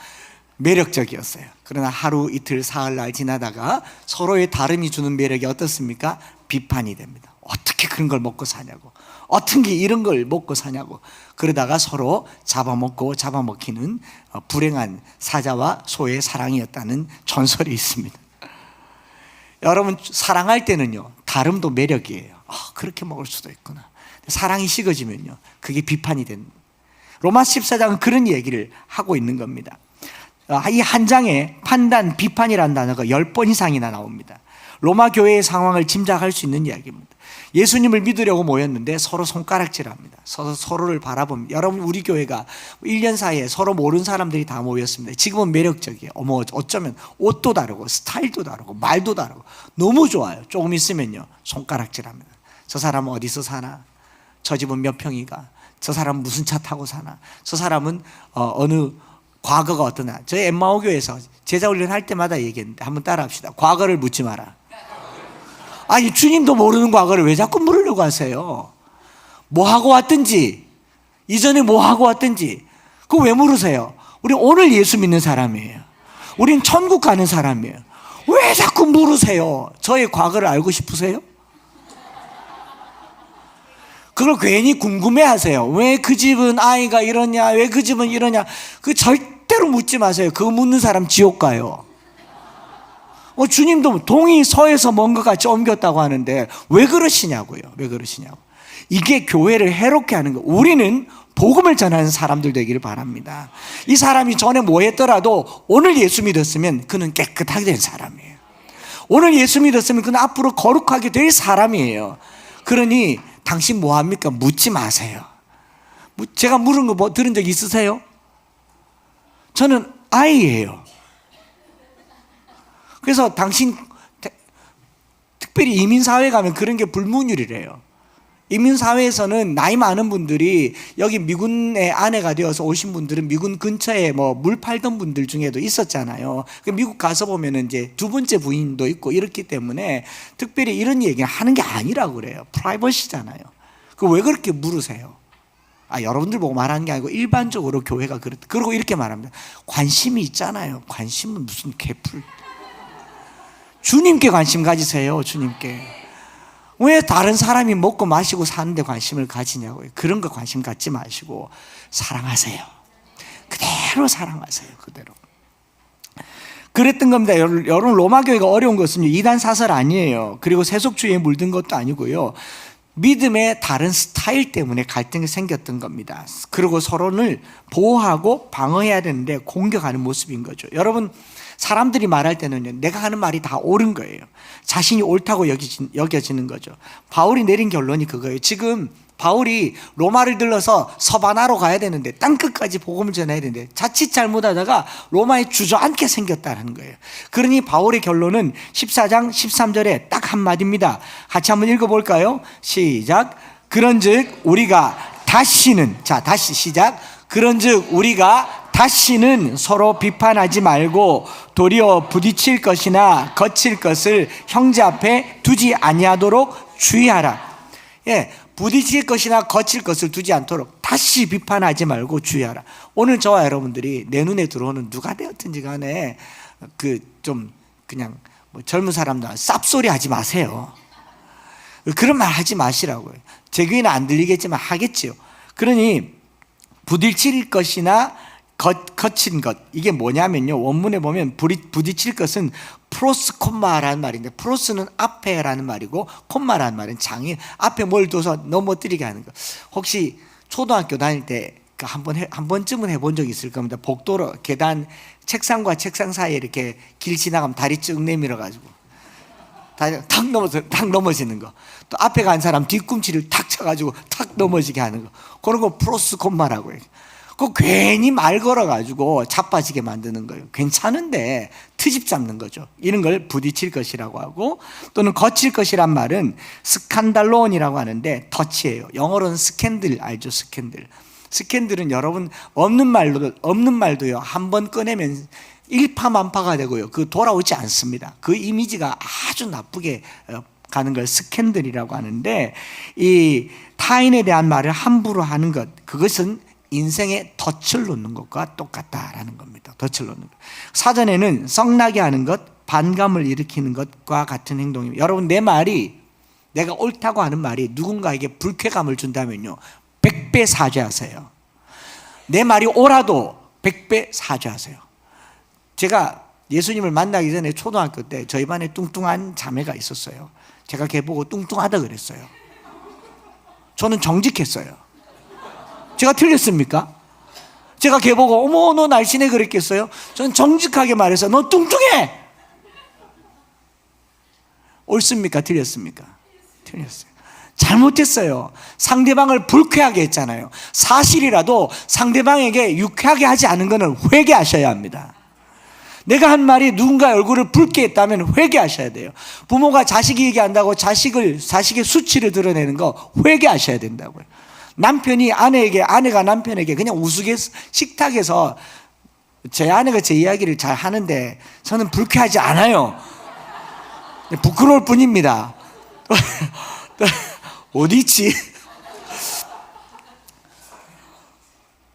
매력적이었어요. 그러나 하루 이틀 사흘날 지나다가 서로의 다름이 주는 매력이 어떻습니까? 비판이 됩니다. 어떻게 그런 걸 먹고 사냐고, 어떻게 이런 걸 먹고 사냐고. 그러다가 서로 잡아먹히는 불행한 사자와 소의 사랑이었다는 전설이 있습니다. 여러분, 사랑할 때는요, 다름도 매력이에요. 그렇게 먹을 수도 있구나. 사랑이 식어지면요, 그게 비판이 됩니다. 로마서 14장은 그런 얘기를 하고 있는 겁니다. 이 한 장에 판단, 비판이라는 단어가 10번 이상이나 나옵니다. 로마 교회의 상황을 짐작할 수 있는 이야기입니다. 예수님을 믿으려고 모였는데 서로 손가락질합니다. 서로를 바라봅니다. 여러분, 우리 교회가 1년 사이에 서로 모르는 사람들이 다 모였습니다. 지금은 매력적이에요. 어쩌면 옷도 다르고 스타일도 다르고 말도 다르고 너무 좋아요. 조금 있으면요, 손가락질합니다. 저 사람은 어디서 사나? 저 집은 몇 평이가? 저 사람은 무슨 차 타고 사나? 저 사람은 어느 과거가 어떠나? 저희 엠마오 교회에서 제자 훈련 할 때마다 얘기했는데 한번 따라합시다. 과거를 묻지 마라. 아니, 주님도 모르는 과거를 왜 자꾸 물으려고 하세요? 뭐 하고 왔든지, 이전에 뭐 하고 왔든지 그거 왜 물으세요? 우리 오늘 예수 믿는 사람이에요. 우린 천국 가는 사람이에요. 왜 자꾸 물으세요? 저의 과거를 알고 싶으세요? 그걸 괜히 궁금해하세요. 왜 그 집은 아이가 이러냐, 왜 그 집은 이러냐. 그 절대로 묻지 마세요. 그거 묻는 사람 지옥 가요. 주님도 동이 서에서 먼 것 같이 옮겼다고 하는데 왜 그러시냐고요. 왜 그러시냐고. 이게 교회를 해롭게 하는 거예요. 우리는 복음을 전하는 사람들 되기를 바랍니다. 이 사람이 전에 뭐 했더라도 오늘 예수 믿었으면 그는 깨끗하게 된 사람이에요. 오늘 예수 믿었으면 그는 앞으로 거룩하게 될 사람이에요. 그러니 당신 뭐 합니까? 묻지 마세요. 제가 물은 거 뭐 들은 적 있으세요? 저는 아이예요. 그래서 당신, 특별히 이민사회 가면 그런 게 불문율이래요. 이민사회에서는 나이 많은 분들이 여기 미군의 아내가 되어서 오신 분들은 미군 근처에 물 팔던 분들 중에도 있었잖아요. 미국 가서 보면은 이제 두 번째 부인도 있고 이렇기 때문에 특별히 이런 얘기를 하는 게 아니라고 그래요. 프라이버시잖아요. 왜 그렇게 물으세요? 여러분들 보고 말하는 게 아니고 일반적으로 교회가 그렇다. 그리고 이렇게 말합니다. 관심이 있잖아요. 관심은 무슨 개풀. 주님께 관심 가지세요. 주님께. 왜 다른 사람이 먹고 마시고 사는데 관심을 가지냐고요. 그런 거 관심 갖지 마시고 사랑하세요. 그대로 사랑하세요. 그대로. 그랬던 겁니다. 여러분, 로마 교회가 어려운 것은 이단 사설 아니에요. 그리고 세속주의에 물든 것도 아니고요. 믿음의 다른 스타일 때문에 갈등이 생겼던 겁니다. 그리고 서로를 보호하고 방어해야 되는데 공격하는 모습인 거죠. 여러분, 사람들이 말할 때는 내가 하는 말이 다 옳은 거예요. 자신이 옳다고 여겨지는 거죠. 바울이 내린 결론이 그거예요. 지금 바울이 로마를 들러서 서바나로 가야 되는데 땅끝까지 복음을 전해야 되는데 자칫 잘못하다가 로마에 주저앉게 생겼다는 거예요. 그러니 바울의 결론은 14장 13절에 딱 한마디입니다. 같이 한번 읽어볼까요? 시작. 그런즉 우리가 다시는, 다시 시작. 그런즉 우리가 다시는 서로 비판하지 말고 도리어 부딪힐 것이나 거칠 것을 형제 앞에 두지 아니하도록 주의하라. 부딪힐 것이나 거칠 것을 두지 않도록 다시 비판하지 말고 주의하라. 오늘 저와 여러분들이 내 눈에 들어오는 누가 되었든지 간에 그냥 젊은 사람들 쌉소리 하지 마세요. 그런 말 하지 마시라고요. 제 귀에는 안 들리겠지만 하겠지요. 그러니 부딪힐 것이나 거친 것, 이게 뭐냐면요, 원문에 보면 부딪힐 것은 프로스 콤마라는 말인데, 프로스는 앞에라는 말이고 콤마라는 말은 장이 앞에 뭘 둬서 넘어뜨리게 하는 것. 혹시 초등학교 다닐 때 한 번쯤은 해본 적 있을 겁니다. 복도로 계단 책상과 책상 사이에 이렇게 길 지나가면 다리 쭉 내밀어 가지고 다리 탁 넘어지는 거. 또 앞에 간 사람 뒤꿈치를 탁 쳐가지고 탁 넘어지게 하는 거. 그런 거 프로스 콤마라고 해요. 그 괜히 말 걸어가지고 자빠지게 만드는 거예요. 괜찮은데 트집 잡는 거죠. 이런 걸 부딪힐 것이라고 하고, 또는 거칠 것이란 말은 스칸달론이라고 하는데 터치예요. 영어로는 스캔들 알죠? 스캔들은 여러분 없는 말도요, 한번 꺼내면 일파만파가 되고요, 그 돌아오지 않습니다. 그 이미지가 아주 나쁘게 가는 걸 스캔들이라고 하는데, 이 타인에 대한 말을 함부로 하는 것, 그것은 인생에 덫을 놓는 것과 똑같다라는 겁니다. 덫을 놓는 것. 사전에는 썩나게 하는 것, 반감을 일으키는 것과 같은 행동입니다. 여러분, 내가 옳다고 하는 말이 누군가에게 불쾌감을 준다면요, 100배 사죄하세요. 내 말이 옳아도 100배 사죄하세요. 제가 예수님을 만나기 전에 초등학교 때 저희 반에 뚱뚱한 자매가 있었어요. 제가 걔 보고 뚱뚱하다 그랬어요. 저는 정직했어요. 제가 틀렸습니까? 제가 걔 보고 어머 너 날씬해 그랬겠어요? 저는 정직하게 말해서 너 뚱뚱해! 옳습니까? 틀렸습니까? 틀렸어요. 잘못했어요. 상대방을 불쾌하게 했잖아요. 사실이라도 상대방에게 유쾌하게 하지 않은 것은 회개하셔야 합니다. 내가 한 말이 누군가의 얼굴을 붉게 했다면 회개하셔야 돼요. 부모가 자식이 얘기한다고 자식의 수치를 드러내는 거 회개하셔야 된다고요. 남편이 아내가 남편에게 그냥 우스갯 식탁에서 제 아내가 제 이야기를 잘 하는데 저는 불쾌하지 않아요. 부끄러울 뿐입니다. 어디 있지?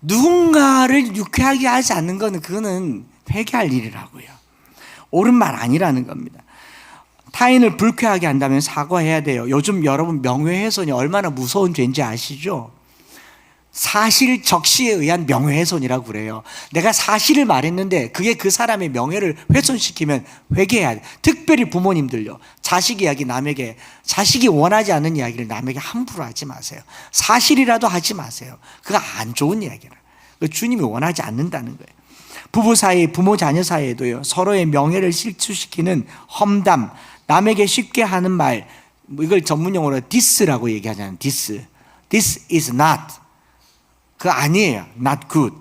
누군가를 유쾌하게 하지 않는 것은 그거는 회개할 일이라고요. 옳은 말 아니라는 겁니다. 타인을 불쾌하게 한다면 사과해야 돼요. 요즘 여러분 명예훼손이 얼마나 무서운 죄인지 아시죠? 사실 적시에 의한 명예훼손이라고 그래요. 내가 사실을 말했는데 그게 그 사람의 명예를 훼손시키면 회개해야 돼. 특별히 부모님들요, 자식이 원하지 않는 이야기를 남에게 함부로 하지 마세요. 사실이라도 하지 마세요. 그거 안 좋은 이야기라. 주님이 원하지 않는다는 거예요. 부부 사이, 부모 자녀 사이에도요, 서로의 명예를 실추시키는 험담, 남에게 쉽게 하는 말, 이걸 전문용어로 this라고 얘기하잖아요. This is not. 그거 아니에요. Not good.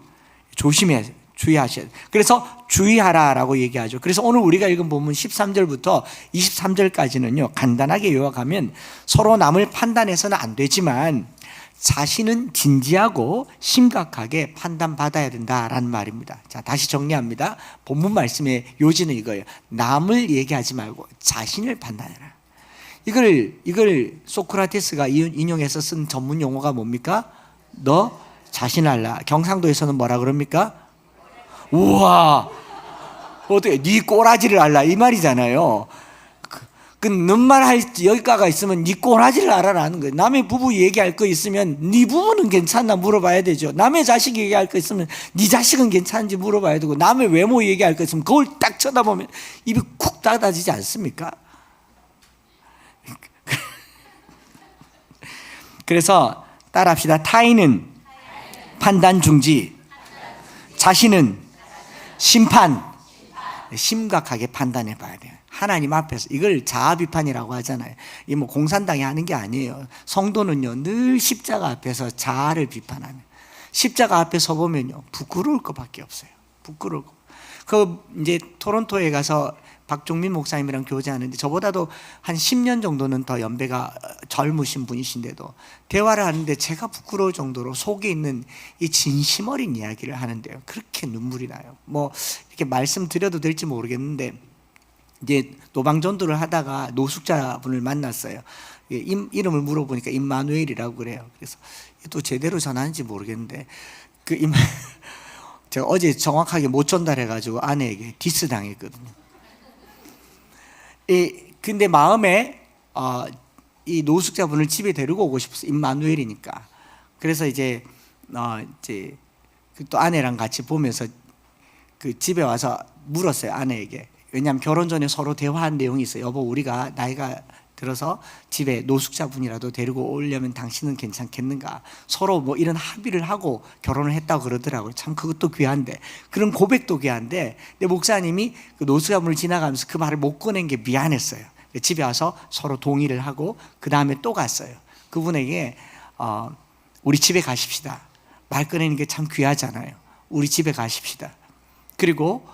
주의하셔야 돼요. 그래서 주의하라라고 얘기하죠. 그래서 오늘 우리가 읽은 본문 13절부터 23절까지는요, 간단하게 요약하면 서로 남을 판단해서는 안 되지만 자신은 진지하고 심각하게 판단받아야 된다라는 말입니다. 자, 다시 정리합니다. 본문 말씀의 요지는 이거예요. 남을 얘기하지 말고 자신을 판단해라. 이걸 소크라테스가 인용해서 쓴 전문 용어가 뭡니까? 너 자신을 알라. 경상도에서는 뭐라 그럽니까? 우와, 어떻게 네 꼬라지를 알라 이 말이잖아요. 그 너만 할 여기가가 있으면 네 꼬라지를 알아라는 거예요. 남의 부부 얘기할 거 있으면 네 부부는 괜찮나 물어봐야 되죠. 남의 자식 얘기할 거 있으면 네 자식은 괜찮은지 물어봐야 되고, 남의 외모 얘기할 거 있으면 그걸 딱 쳐다보면 입이 쿡 닫아지지 않습니까? 그래서 따라합시다. 타인은 판단 중지, 자신은 심판. 심각하게 판단해 봐야 돼요. 하나님 앞에서. 이걸 자아 비판이라고 하잖아요. 이 뭐 공산당이 하는 게 아니에요. 성도는요 늘 십자가 앞에서 자아를 비판하는, 십자가 앞에 서 보면요 부끄러울 것밖에 없어요. 부끄러울 거. 그 이제 토론토에 가서 박종민 목사님이랑 교제하는데, 저보다도 한 10년 정도는 더 연배가 젊으신 분이신데도 대화를 하는데 제가 부끄러울 정도로 속에 있는 이 진심 어린 이야기를 하는데요 그렇게 눈물이 나요. 뭐 이렇게 말씀드려도 될지 모르겠는데, 이제 노방전도를 하다가 노숙자분을 만났어요. 이름을 물어보니까 임마누엘이라고 그래요. 그래서 또 제대로 전하는지 모르겠는데, 제가 어제 정확하게 못 전달해가지고 아내에게 디스 당했거든요. 근데 마음에 이 노숙자분을 집에 데리고 오고 싶었어요. 임마누엘이니까. 그래서 이제 또 아내랑 같이 보면서 그 집에 와서 물었어요, 아내에게. 왜냐하면 결혼 전에 서로 대화한 내용이 있어요. 여보, 우리가 나이가 들어서 집에 노숙자분이라도 데리고 오려면 당신은 괜찮겠는가? 서로 뭐 이런 합의를 하고 결혼을 했다고 그러더라고요. 참 그것도 귀한데, 그런 고백도 귀한데, 근데 목사님이 그 노숙자분을 지나가면서 그 말을 못 꺼낸 게 미안했어요. 집에 와서 서로 동의를 하고 그 다음에 또 갔어요. 그분에게 우리 집에 가십시다. 말 꺼내는 게 참 귀하잖아요. 우리 집에 가십시다. 그리고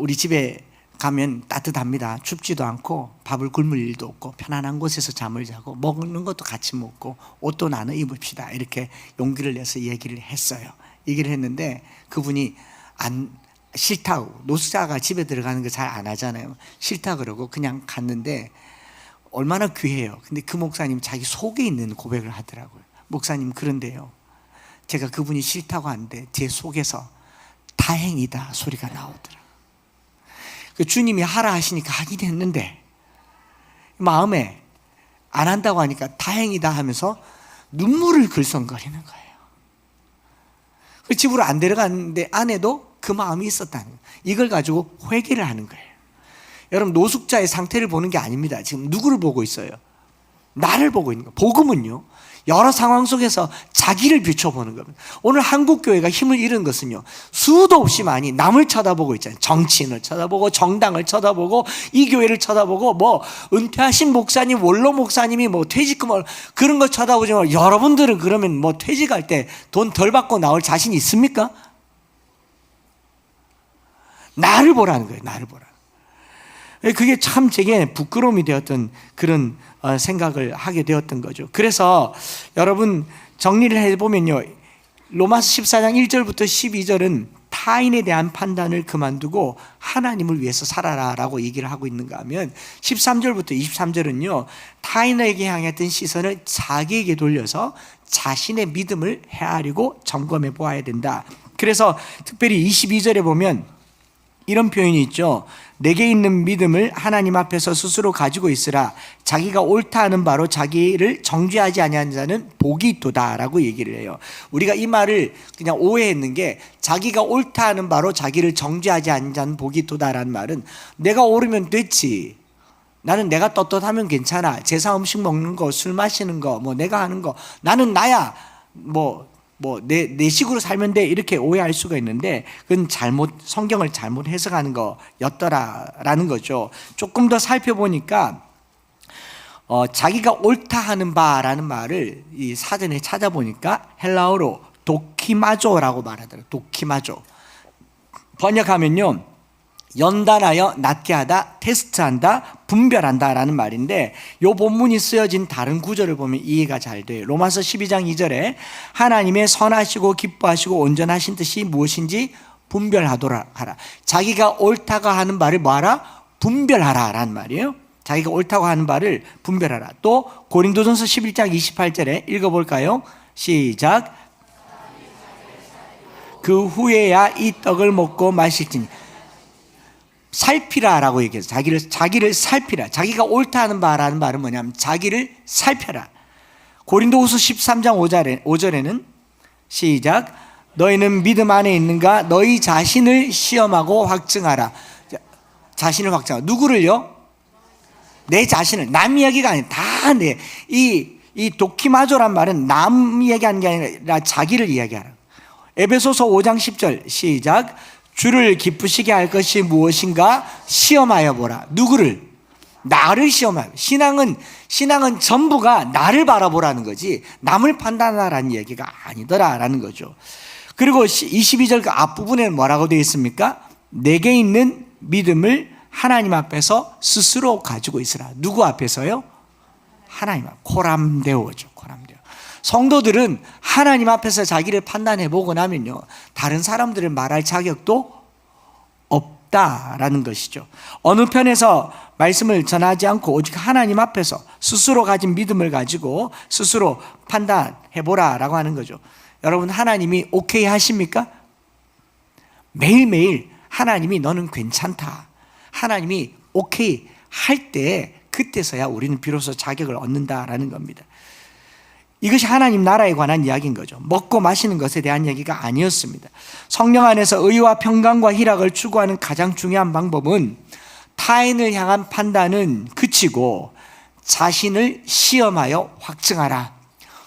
우리 집에 가면 따뜻합니다. 춥지도 않고 밥을 굶을 일도 없고 편안한 곳에서 잠을 자고 먹는 것도 같이 먹고 옷도 나눠 입읍시다. 이렇게 용기를 내서 얘기를 했어요. 얘기를 했는데 그분이 싫다고, 노숙자가 집에 들어가는 거 잘 안 하잖아요. 싫다 그러고 그냥 갔는데 얼마나 귀해요. 근데 그 목사님 자기 속에 있는 고백을 하더라고요. 목사님, 그런데요, 제가 그분이 싫다고 하는데 제 속에서 다행이다 소리가 나오더라. 그 주님이 하라 하시니까 하긴 했는데 마음에 안 한다고 하니까 다행이다 하면서 눈물을 글썽거리는 거예요. 그 집으로 안 데려갔는데 아내도 그 마음이 있었다는 거예요. 이걸 가지고 회개를 하는 거예요. 여러분, 노숙자의 상태를 보는 게 아닙니다. 지금 누구를 보고 있어요? 나를 보고 있는 거예요. 복음은요, 여러 상황 속에서 자기를 비춰보는 겁니다. 오늘 한국교회가 힘을 잃은 것은요, 수도 없이 많이 남을 쳐다보고 있잖아요. 정치인을 쳐다보고 정당을 쳐다보고 이 교회를 쳐다보고 뭐 은퇴하신 목사님, 원로 목사님이 뭐 퇴직금을 그런 거 쳐다보지만, 여러분들은 그러면 뭐 퇴직할 때 돈 덜 받고 나올 자신 있습니까? 나를 보라는 거예요. 나를 보라. 그게 참 제게 부끄러움이 되었던 그런 생각을 하게 되었던 거죠. 그래서 여러분, 정리를 해보면요, 로마서 14장 1절부터 12절은 타인에 대한 판단을 그만두고 하나님을 위해서 살아라 라고 얘기를 하고 있는가 하면, 13절부터 23절은요 타인에게 향했던 시선을 자기에게 돌려서 자신의 믿음을 헤아리고 점검해 보아야 된다. 그래서 특별히 22절에 보면 이런 표현이 있죠. 내게 있는 믿음을 하나님 앞에서 스스로 가지고 있으라. 자기가 옳다 하는 바로 자기를 정죄하지 아니하는 자는 복이 있도다라고 얘기를 해요. 우리가 이 말을 그냥 오해했는 게, 자기가 옳다 하는 바로 자기를 정죄하지 않는 자는 복이 있도다라는 말은 내가 옳으면 됐지, 나는 내가 떳떳하면 괜찮아, 제사 음식 먹는 거, 술 마시는 거, 뭐 내가 하는 거, 나는 나야, 내 식으로 살면 돼, 이렇게 오해할 수가 있는데, 그건 성경을 잘못 해석하는 거였더라라는 거죠. 조금 더 살펴보니까 자기가 옳다 하는 바라는 말을 이 사전에 찾아보니까 헬라어로 도키마조라고 말하더라고요. 도키마조. 번역하면요, 연단하여 낫게 하다, 테스트한다, 분별한다 라는 말인데, 이 본문이 쓰여진 다른 구절을 보면 이해가 잘 돼요. 로마서 12장 2절에 하나님의 선하시고 기뻐하시고 온전하신 뜻이 무엇인지 분별하도록 하라. 자기가 옳다고 하는 바를 뭐하라? 분별하라 라는 말이에요. 자기가 옳다고 하는 바를 분별하라. 또 고린도전서 11장 28절에 읽어볼까요? 시작. 그 후에야 이 떡을 먹고 마실지니. 살피라라고 얘기해서 자기를 살피라. 자기가 옳다 하는 바라는 말은 뭐냐면 자기를 살펴라. 고린도후서 13장 5절에는 시작. 너희는 믿음 안에 있는가? 너희 자신을 시험하고 확증하라. 자신을 확증하라. 누구를요? 내 자신을. 남 이야기가 아니라 다 내. 이 도키마조란 말은 남 이야기하는 게 아니라 자기를 이야기하라. 에베소서 5장 10절 시작. 주를 기쁘시게 할 것이 무엇인가 시험하여 보라. 누구를? 나를 시험하여. 신앙은 전부가 나를 바라보라는 거지 남을 판단하라는 얘기가 아니더라라는 거죠. 그리고 22절 그 앞부분에 뭐라고 되어 있습니까? 내게 있는 믿음을 하나님 앞에서 스스로 가지고 있으라. 누구 앞에서요? 하나님 앞. 코람데오죠. 코람데오. 성도들은 하나님 앞에서 자기를 판단해 보고 나면요, 다른 사람들을 말할 자격도 없다라는 것이죠. 어느 편에서 말씀을 전하지 않고 오직 하나님 앞에서 스스로 가진 믿음을 가지고 스스로 판단해 보라라고 하는 거죠. 여러분, 하나님이 오케이 하십니까? 매일매일 하나님이 너는 괜찮다, 하나님이 오케이 할 때 그때서야 우리는 비로소 자격을 얻는다라는 겁니다. 이것이 하나님 나라에 관한 이야기인 거죠. 먹고 마시는 것에 대한 얘기가 아니었습니다. 성령 안에서 의와 평강과 희락을 추구하는 가장 중요한 방법은 타인을 향한 판단은 그치고 자신을 시험하여 확증하라.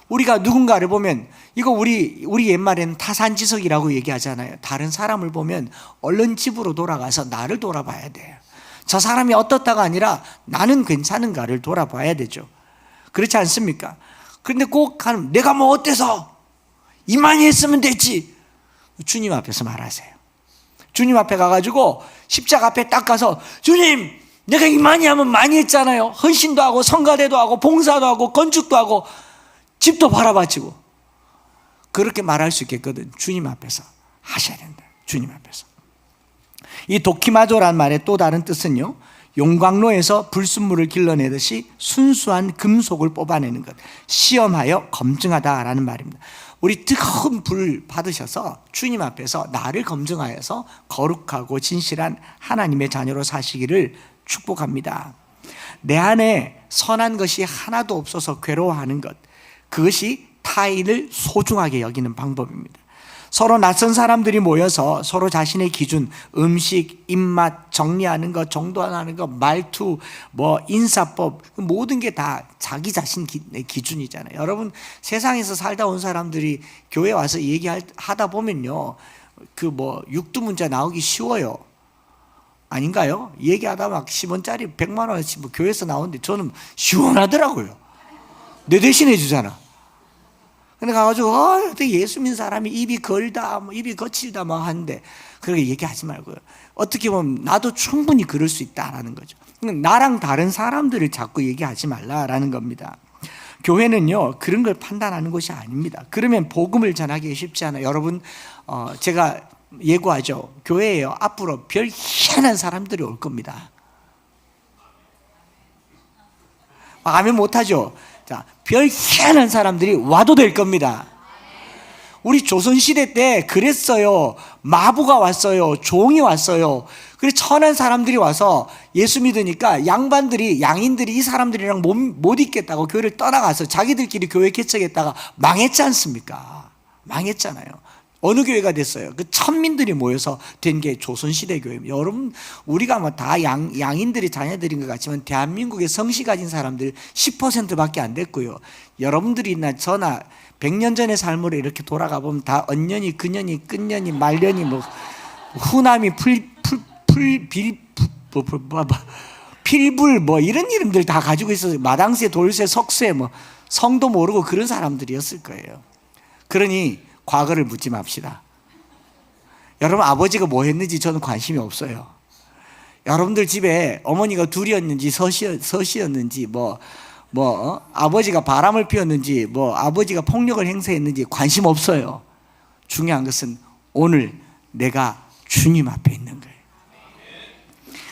우리가 누군가를 보면, 이거 우리 옛말에는 타산지석이라고 얘기하잖아요. 다른 사람을 보면 얼른 집으로 돌아가서 나를 돌아봐야 돼요. 저 사람이 어떻다가 아니라 나는 괜찮은가를 돌아봐야 되죠. 그렇지 않습니까? 그런데 꼭 내가 뭐 어때서 이만히 했으면 됐지. 주님 앞에서 말하세요. 주님 앞에 가가지고 십자가 앞에 딱 가서, 주님, 내가 이만히 하면 많이 했잖아요. 헌신도 하고 성가대도 하고 봉사도 하고 건축도 하고 집도 바라바치고. 그렇게 말할 수 있겠거든. 주님 앞에서 하셔야 된다. 주님 앞에서. 이 도키마조란 말의 또 다른 뜻은요, 용광로에서 불순물을 길러내듯이 순수한 금속을 뽑아내는 것, 시험하여 검증하다라는 말입니다. 우리 뜨거운 불 받으셔서 주님 앞에서 나를 검증하여서 거룩하고 진실한 하나님의 자녀로 사시기를 축복합니다. 내 안에 선한 것이 하나도 없어서 괴로워하는 것, 그것이 타인을 소중하게 여기는 방법입니다. 서로 낯선 사람들이 모여서 서로 자신의 기준, 음식, 입맛 정리하는 것, 정돈하는 것, 말투, 인사법, 모든 게 다 자기 자신의 기준이잖아요. 여러분, 세상에서 살다 온 사람들이 교회 와서 얘기하다 보면요, 육두문자 나오기 쉬워요. 아닌가요? 얘기하다 막 10원짜리 100만 원씩 교회에서 나오는데 저는 시원하더라고요. 내 대신해 주잖아. 근데 가가지고 어떻게 예수 믿는 사람이 입이 걸다, 입이 거칠다 하는데 그렇게 얘기하지 말고요. 어떻게 보면 나도 충분히 그럴 수 있다라는 거죠. 나랑 다른 사람들을 자꾸 얘기하지 말라라는 겁니다. 교회는요, 그런 걸 판단하는 곳이 아닙니다. 그러면 복음을 전하기 쉽지 않아요. 여러분, 제가 예고하죠. 교회에요, 앞으로 별 희한한 사람들이 올 겁니다. 아멘 못하죠. 자, 별 희한한 사람들이 와도 될 겁니다. 우리 조선시대 때 그랬어요. 마부가 왔어요. 종이 왔어요. 그래서 천한 사람들이 와서 예수 믿으니까 양인들이 이 사람들이랑 못 있겠다고 교회를 떠나가서 자기들끼리 교회 개척했다가 망했지 않습니까? 망했잖아요. 어느 교회가 됐어요? 그 천민들이 모여서 된 게 조선시대 교회입니다. 여러분, 우리가 다 양인들이 자녀들인 것 같지만 대한민국에 성씨 가진 사람들 10%밖에 안 됐고요. 여러분들이나 저나 100년 전의 삶으로 이렇게 돌아가 보면 다 언년이, 근년이, 끝년이, 말년이, 후남이, 필불 이런 이름들 다 가지고 있어서 마당새, 돌새, 석쇠 성도 모르고 그런 사람들이었을 거예요. 그러니 과거를 묻지 맙시다. 여러분, 아버지가 뭐 했는지 저는 관심이 없어요. 여러분들 집에 어머니가 둘이었는지 서시였는지 아버지가 바람을 피웠는지 아버지가 폭력을 행사했는지 관심 없어요. 중요한 것은 오늘 내가 주님 앞에 있는 거예요.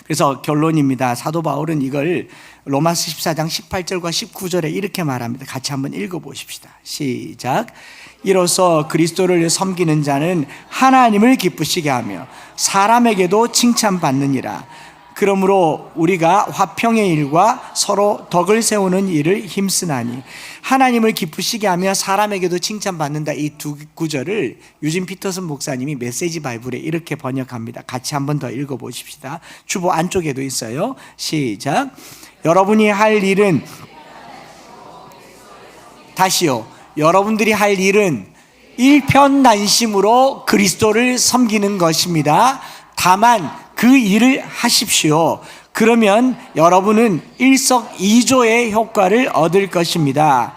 그래서 결론입니다. 사도 바울은 이걸 로마서 14장 18절과 19절에 이렇게 말합니다. 같이 한번 읽어보십시다. 시작. 이로써 그리스도를 섬기는 자는 하나님을 기쁘시게 하며 사람에게도 칭찬받느니라. 그러므로 우리가 화평의 일과 서로 덕을 세우는 일을 힘쓰나니. 하나님을 기쁘시게 하며 사람에게도 칭찬받는다. 이 두 구절을 유진 피터슨 목사님이 메시지 바이블에 이렇게 번역합니다. 같이 한번 더 읽어보십시다. 주보 안쪽에도 있어요. 시작. 여러분이 할 일은, 다시요, 여러분들이 할 일은 일편단심으로 그리스도를 섬기는 것입니다. 다만 그 일을 하십시오. 그러면 여러분은 일석이조의 효과를 얻을 것입니다.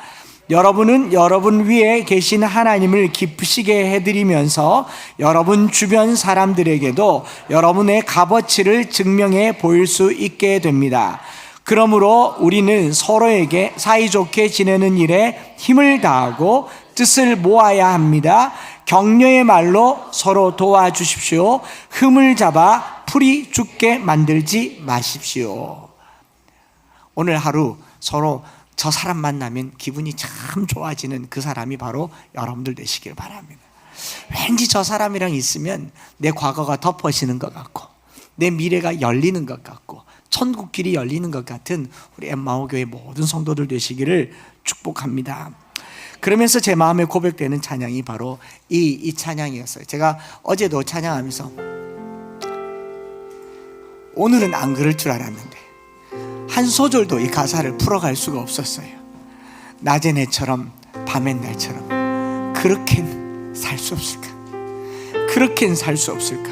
여러분은 여러분 위에 계신 하나님을 기쁘시게 해드리면서 여러분 주변 사람들에게도 여러분의 값어치를 증명해 보일 수 있게 됩니다. 그러므로 우리는 서로에게 사이좋게 지내는 일에 힘을 다하고 뜻을 모아야 합니다. 격려의 말로 서로 도와주십시오. 흠을 잡아 풀이 죽게 만들지 마십시오. 오늘 하루 서로 저 사람 만나면 기분이 참 좋아지는 그 사람이 바로 여러분들 되시길 바랍니다. 왠지 저 사람이랑 있으면 내 과거가 덮어지는 것 같고 내 미래가 열리는 것 같고 천국길이 열리는 것 같은 우리 엠마오 교회 모든 성도들 되시기를 축복합니다. 그러면서 제 마음에 고백되는 찬양이 바로 이 찬양이었어요. 제가 어제도 찬양하면서 오늘은 안 그럴 줄 알았는데 한 소절도 이 가사를 풀어갈 수가 없었어요. 낮의 내처럼 밤의 날처럼 그렇게는 살 수 없을까? 그렇게는 살 수 없을까?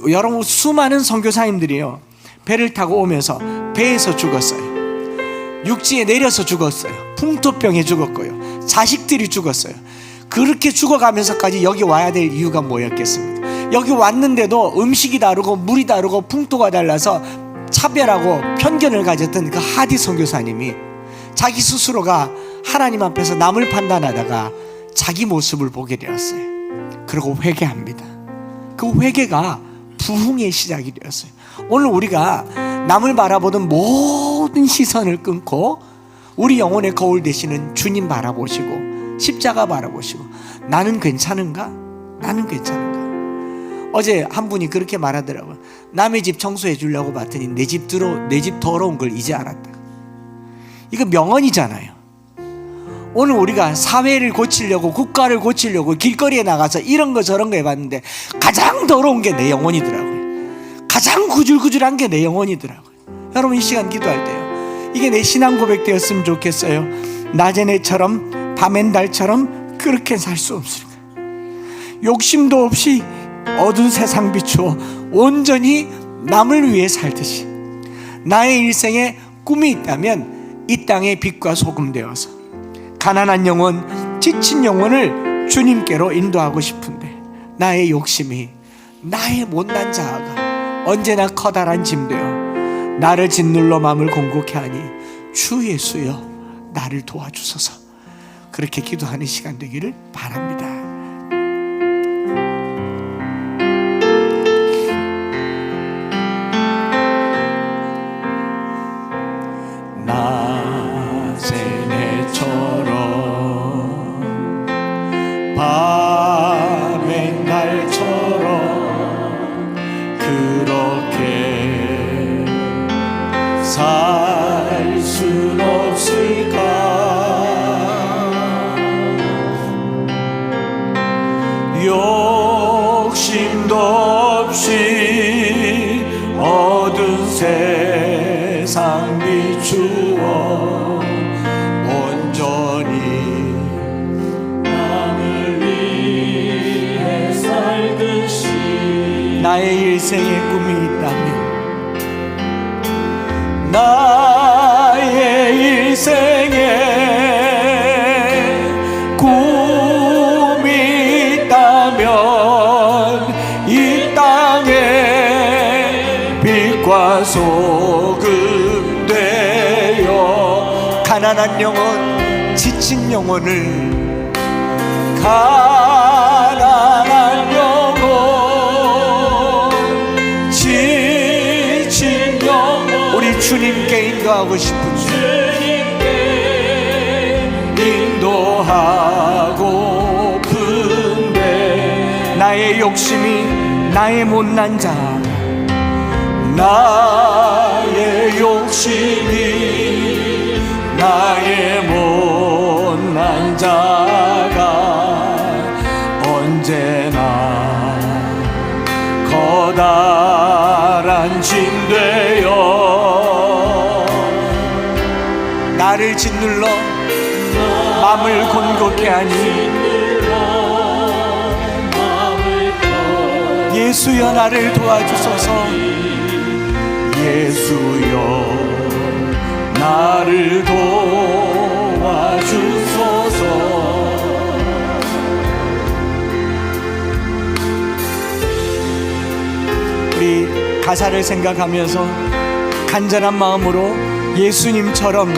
여러분, 수많은 선교사님들이요, 배를 타고 오면서 배에서 죽었어요. 육지에 내려서 죽었어요. 풍토병에 죽었고요. 자식들이 죽었어요. 그렇게 죽어가면서까지 여기 와야 될 이유가 뭐였겠습니까? 여기 왔는데도 음식이 다르고 물이 다르고 풍토가 달라서 차별하고 편견을 가졌던 그 하디 선교사님이 자기 스스로가 하나님 앞에서 남을 판단하다가 자기 모습을 보게 되었어요. 그리고 회개합니다. 그 회개가 부흥의 시작이 되었어요. 오늘 우리가 남을 바라보던 모든 시선을 끊고 우리 영혼의 거울 되시는 주님 바라보시고 십자가 바라보시고 나는 괜찮은가? 나는 괜찮은가? 어제 한 분이 그렇게 말하더라고요. 남의 집 청소해 주려고 봤더니 내 집 더러운 걸 이제 알았다. 이거 명언이잖아요. 오늘 우리가 사회를 고치려고 국가를 고치려고 길거리에 나가서 이런 거 저런 거 해봤는데 가장 더러운 게 내 영혼이더라고요. 가장 구질구질한 게 내 영혼이더라고요. 여러분, 이 시간 기도할 때요, 이게 내 신앙 고백 되었으면 좋겠어요. 낮의 내처럼 밤의 달처럼 그렇게 살 수 없을까? 욕심도 없이 어두운 세상 비추어 온전히 남을 위해 살듯이 나의 일생에 꿈이 있다면 이 땅의 빛과 소금 되어서 가난한 영혼, 지친 영혼을 주님께로 인도하고 싶은데 나의 욕심이, 나의 못난 자아가 언제나 커다란 짐 되어 나를 짓눌러 마음을 공고케 하니 주 예수여 나를 도와주소서. 그렇게 기도하는 시간 되기를 바랍니다. 낮의 내처럼 밤의 날처럼 그렇게 살 순 없을까? 욕심도 없이 어두운 세상 비추어 온전히 남을 위해 살듯이 나의 일생에 꿈이 있다면 나의 일생에 꿈이 있다면 이 땅에 빛과 소금 되어 가난한 영혼, 지친 영혼을, 가난한 영혼, 지친 영혼, 우리 주님께 인도하고 싶은데 인도하고픈데 나의 욕심이 나의 못난 자 나의 욕심이 나의 못난 자가 언제나 커다란 짐 되어 나를 짓눌러 마음을 곤곡해 하니 예수여 나를 도와주소서 예수여 나를 도와주소서. 우리 가사를 생각하면서 간절한 마음으로 예수님처럼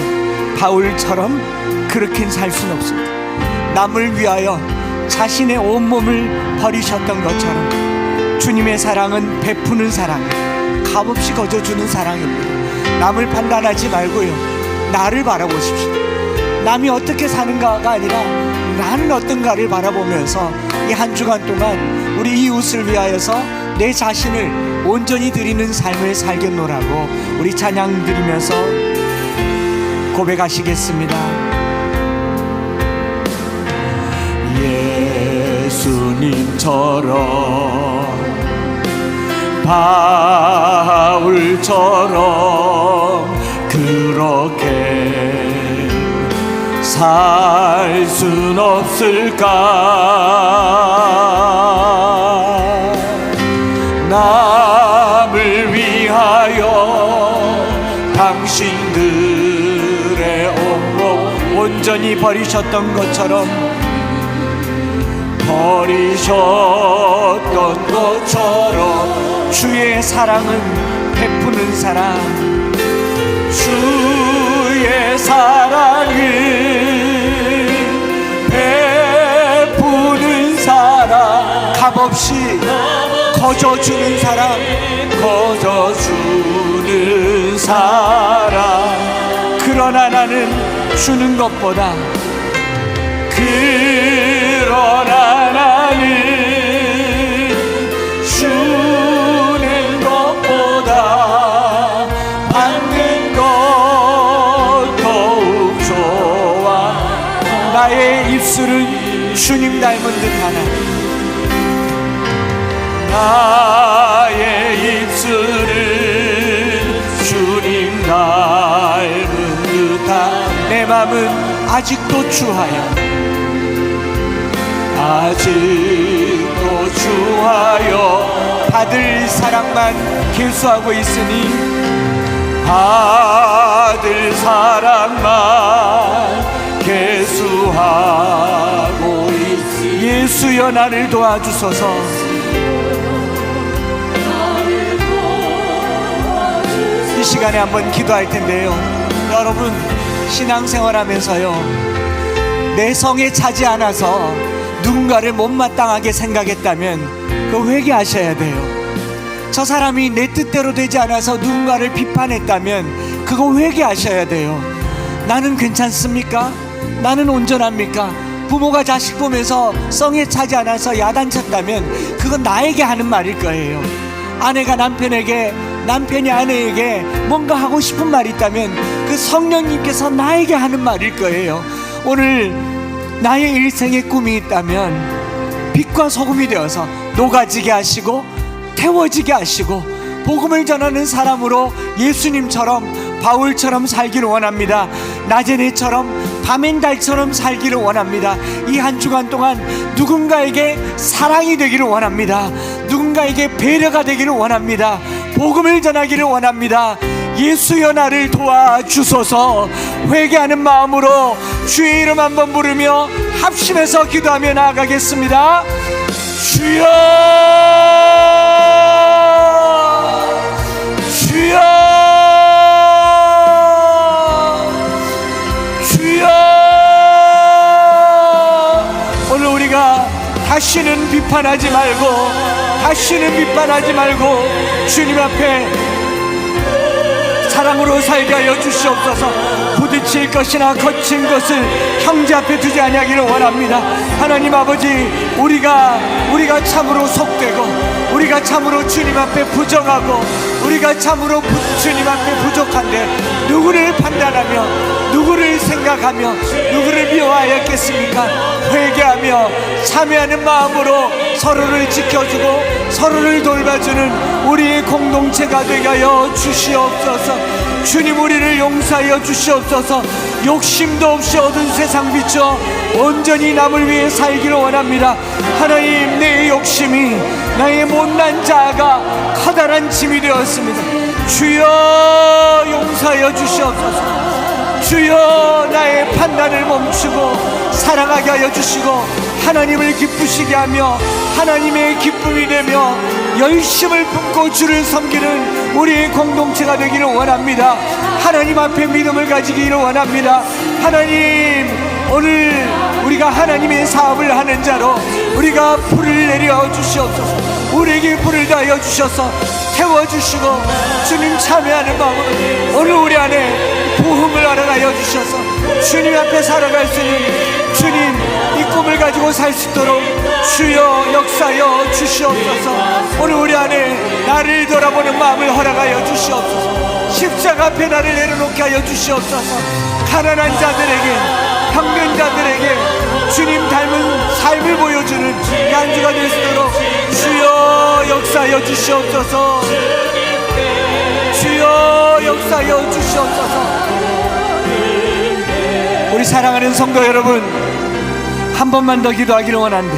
바울처럼 그렇게 살 수는 없습니다. 남을 위하여 자신의 온몸을 버리셨던 것처럼 주님의 사랑은 베푸는 사랑, 값없이 거저주는 사랑입니다. 남을 판단하지 말고요, 나를 바라보십시오. 남이 어떻게 사는가가 아니라 나는 어떤가를 바라보면서 이 한 주간 동안 우리 이웃을 위하여서 내 자신을 온전히 드리는 삶을 살겠노라고 우리 찬양 드리면서 고백하시겠습니다. 예수님처럼 바울처럼 그렇게 살 순 없을까? 남을 위하여 당신들의 온몸 온전히 버리셨던 것처럼 버리셨던 것처럼 주의 사랑은 베푸는 사랑, 주의 사랑은 베푸는 사랑, 값없이 거저주는 사랑, 거저주는 사랑. 그러나 나는 주는 것보다 그러나 나는 주는 것보다 받는 것 더욱 좋아. 나의 입술은 주님 닮은 듯하나 나의 입술은 주님 닮은 듯한 내 맘은 아직도 주하여 아직도 주하여 받을 사랑만 계수하고 있으니 받을 사랑만 계수하고 있으니 예수여 나를 도와주소서. 이 시간에 한번 기도할 텐데요, 여러분 신앙생활 하면서요 내 성에 차지 않아서 누군가를 못마땅하게 생각했다면 그거 회개하셔야 돼요. 저 사람이 내 뜻대로 되지 않아서 누군가를 비판했다면 그거 회개하셔야 돼요. 나는 괜찮습니까? 나는 온전합니까? 부모가 자식 보면서 성에 차지 않아서 야단쳤다면 그건 나에게 하는 말일 거예요. 아내가 남편에게, 남편이 아내에게 뭔가 하고 싶은 말이 있다면 그 성령님께서 나에게 하는 말일 거예요. 오늘 나의 일생의 꿈이 있다면 빛과 소금이 되어서 녹아지게 하시고 태워지게 하시고 복음을 전하는 사람으로 예수님처럼 바울처럼 살기를 원합니다. 낮엔 해처럼 밤엔 달처럼 살기를 원합니다. 이 한 주간 동안 누군가에게 사랑이 되기를 원합니다. 누군가에게 배려가 되기를 원합니다. 복음을 전하기를 원합니다. 예수여 나를 도와주소서. 회개하는 마음으로 주의 이름 한번 부르며 합심해서 기도하며 나아가겠습니다. 주여, 주여, 주여. 오늘 우리가 다시는 비판하지 말고, 다시는 비판하지 말고 주님 앞에 사랑으로 살게 하여 주시옵소서. 부딪힐 것이나 거친 것을 형제 앞에 두지 아니하기를 원합니다. 하나님 아버지, 우리가 참으로 속되고, 우리가 참으로 주님 앞에 부정하고, 우리가 참으로 주님 앞에 부족한데 누구를 판단하며, 누구를 생각하며, 누구를 미워하였겠습니까? 회개하며 참여하는 마음으로 서로를 지켜주고 서로를 돌봐주는 우리의 공동체가 되게 하여 주시옵소서. 주님, 우리를 용서하여 주시옵소서. 욕심도 없이 얻은 세상 비춰 온전히 남을 위해 살기를 원합니다. 하나님, 내 욕심이 나의 못난 자아가 커다란 짐이 되었습니다. 주여 용서하여 주시옵소서. 주여 나의 판단을 멈추고 사랑하게 하여 주시고 하나님을 기쁘시게 하며 하나님의 기쁨이 되며 열심을 품고 주를 섬기는 우리의 공동체가 되기를 원합니다. 하나님 앞에 믿음을 가지기를 원합니다. 하나님, 오늘 우리가 하나님의 사업을 하는 자로 우리가 불을 내려 주시옵소서. 우리에게 불을 다하여 주셔서 태워주시고 주님 참여하는 마음으로 오늘 우리 안에 부흥을 허락하여 주셔서 주님 앞에 살아갈 수 있는, 주님 이 꿈을 가지고 살 수 있도록 주여 역사하여 주시옵소서. 오늘 우리 안에 나를 돌아보는 마음을 허락하여 주시옵소서. 십자가 앞에 나를 내려놓게 하여 주시옵소서. 가난한 자들에게, 병든 자들에게 주님 닮은 삶을 보여주는 이 한 주가 될 수 있도록 주여 역사하여 주시옵소서. 주여 역사하여 주시옵소서. 우리 사랑하는 성도 여러분, 한 번만 더 기도하기를 원한데,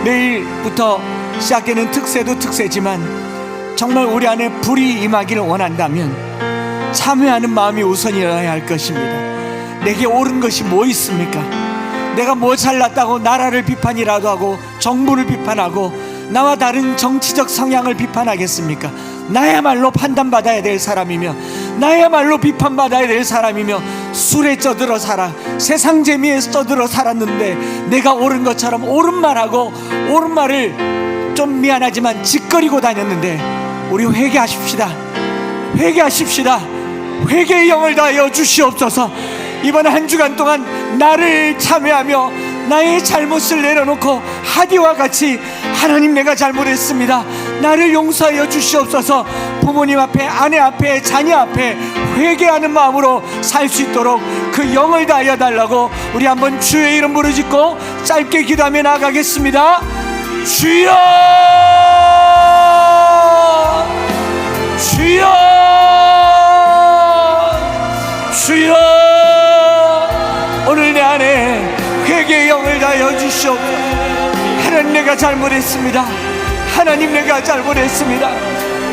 내일부터 시작되는 특세도 특세지만 정말 우리 안에 불이 임하기를 원한다면 참여하는 마음이 우선이어야 할 것입니다. 내게 옳은 것이 뭐 있습니까? 내가 뭐 잘났다고 나라를 비판이라도 하고 정부를 비판하고 나와 다른 정치적 성향을 비판하겠습니까? 나야말로 판단받아야 될 사람이며 나야말로 비판받아야 될 사람이며 술에 쩌들어 살아 세상 재미에 쩌들어 살았는데 내가 옳은 것처럼 옳은 말하고 옳은 말을 좀 미안하지만 짓거리고 다녔는데, 우리 회개하십시다. 회개하십시다. 회개의 영을 다하여 주시옵소서. 이번 한 주간 동안 나를 참여하며 나의 잘못을 내려놓고 하디와 같이 하나님, 내가 잘못했습니다. 나를 용서하여 주시옵소서. 부모님 앞에, 아내 앞에, 자녀 앞에 회개하는 마음으로 살 수 있도록 그 영을 다하여 달라고 우리 한번 주의 이름 부르짖고 짧게 기도하며 나아가겠습니다. 주여, 주여, 주여, 오늘 내 안에 회개의 영을 다하여 주시옵소서. 하나님, 내가 잘못했습니다. 하나님, 내가 잘못했습니다.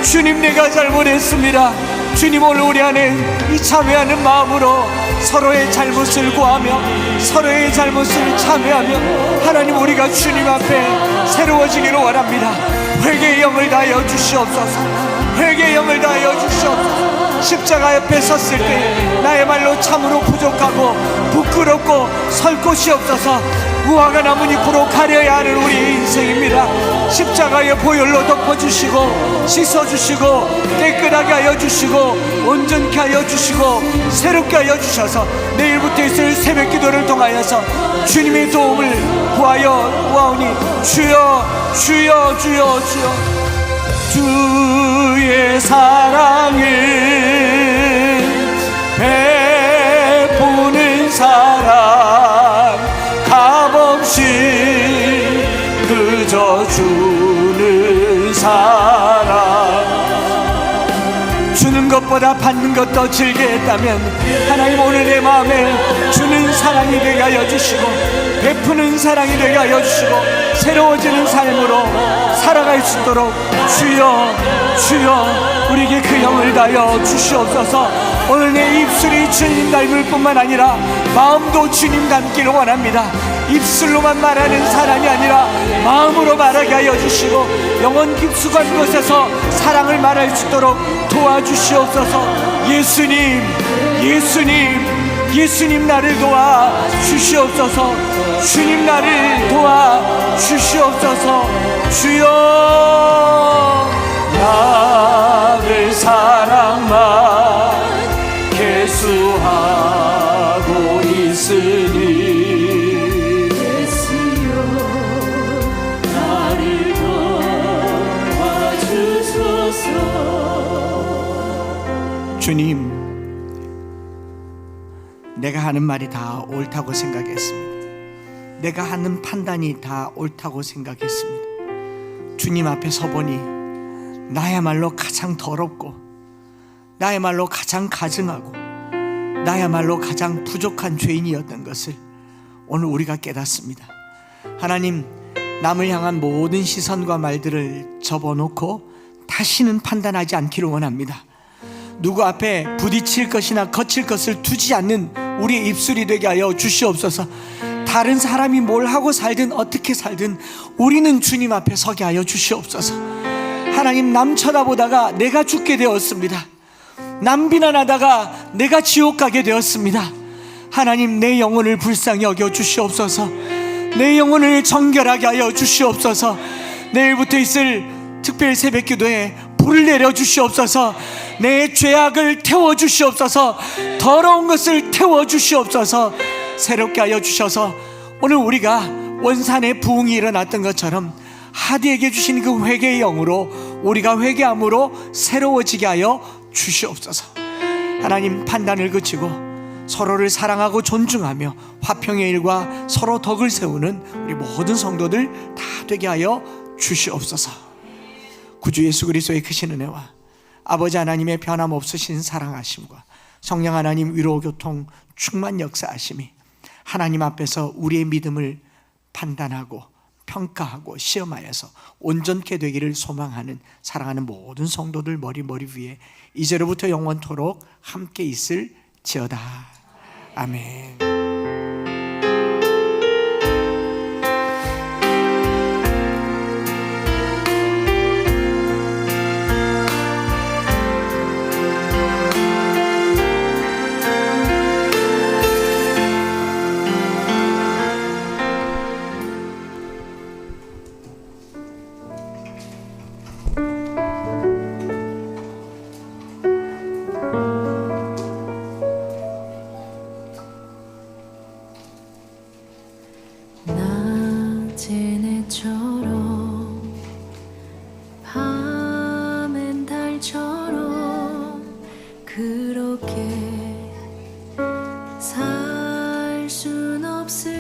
주님, 내가 잘못했습니다. 주님, 오늘 우리 안에 이 참회하는 마음으로 서로의 잘못을 구하며 서로의 잘못을 참회하며 하나님, 우리가 주님 앞에 새로워지기를 원합니다. 회개의 영을 다하여 주시옵소서. 회개의 영을 다하여 주시옵소서. 십자가 옆에 섰을 때 나의 말로 참으로 부족하고 부끄럽고 설 곳이 없어서 무화과 나뭇잎으로 가려야 하는 우리의 인생입니다. 십자가의 보혈로 덮어주시고 씻어주시고 깨끗하게 하여 주시고 온전케 하여 주시고 새롭게 하여 주셔서 내일부터 있을 새벽 기도를 통하여서 주님의 도움을 구하오니 주여, 주여, 주여, 주여, 주의 사랑을 베푸는 사랑 값없이 그저 주는 사랑, 주는 것보다 받는 것 더 즐겨했다면 하나님, 오늘 내 마음에 주는 사랑이 되게 하여 주시고 베푸는 사랑이 되게 하여 주시고 새로워지는 삶으로 살아갈 수 있도록 주여, 주여, 우리에게 그 영을 다하여 주시옵소서. 오늘 내 입술이 주님 닮을 뿐만 아니라 마음도 주님 닮기를 원합니다. 입술로만 말하는 사람이 아니라 마음으로 말하게 하여 주시고 영혼 깊숙한 곳에서 사랑을 말할 수 있도록 도와주시옵소서. 예수님, 예수님, 예수님, 나를 도와 주시옵소서. 주님, 나를 도와 주시옵소서. 주여, 나를 사랑만 하는 말이 다 옳다고 생각했습니다. 내가 하는 판단이 다 옳다고 생각했습니다. 주님 앞에 서보니 나야말로 가장 더럽고, 나야말로 가장 가증하고, 나야말로 가장 부족한 죄인이었던 것을 오늘 우리가 깨닫습니다. 하나님, 남을 향한 모든 시선과 말들을 접어놓고 다시는 판단하지 않기를 원합니다. 누구 앞에 부딪힐 것이나 거칠 것을 두지 않는 우리의 입술이 되게 하여 주시옵소서. 다른 사람이 뭘 하고 살든 어떻게 살든 우리는 주님 앞에 서게 하여 주시옵소서. 하나님, 남 쳐다보다가 내가 죽게 되었습니다. 남 비난하다가 내가 지옥 가게 되었습니다. 하나님, 내 영혼을 불쌍히 여겨 주시옵소서. 내 영혼을 정결하게 하여 주시옵소서. 내일부터 있을 특별 새벽 기도에 불을 내려 주시옵소서. 내 죄악을 태워 주시옵소서. 더러운 것을 태워 주시옵소서. 새롭게 하여 주셔서 오늘 우리가 원산에 부흥이 일어났던 것처럼 하디에게 주신 그 회개의 영으로 우리가 회개함으로 새로워지게 하여 주시옵소서. 하나님, 판단을 그치고 서로를 사랑하고 존중하며 화평의 일과 서로 덕을 세우는 우리 모든 성도들 다 되게 하여 주시옵소서. 구주 예수 그리스도의 크신 은혜와 아버지 하나님의 변함없으신 사랑하심과 성령 하나님 위로 교통 충만 역사하심이 하나님 앞에서 우리의 믿음을 판단하고 평가하고 시험하여서 온전케 되기를 소망하는 사랑하는 모든 성도들 머리 위에 이제로부터 영원토록 함께 있을지어다. 아멘. 낮에는 저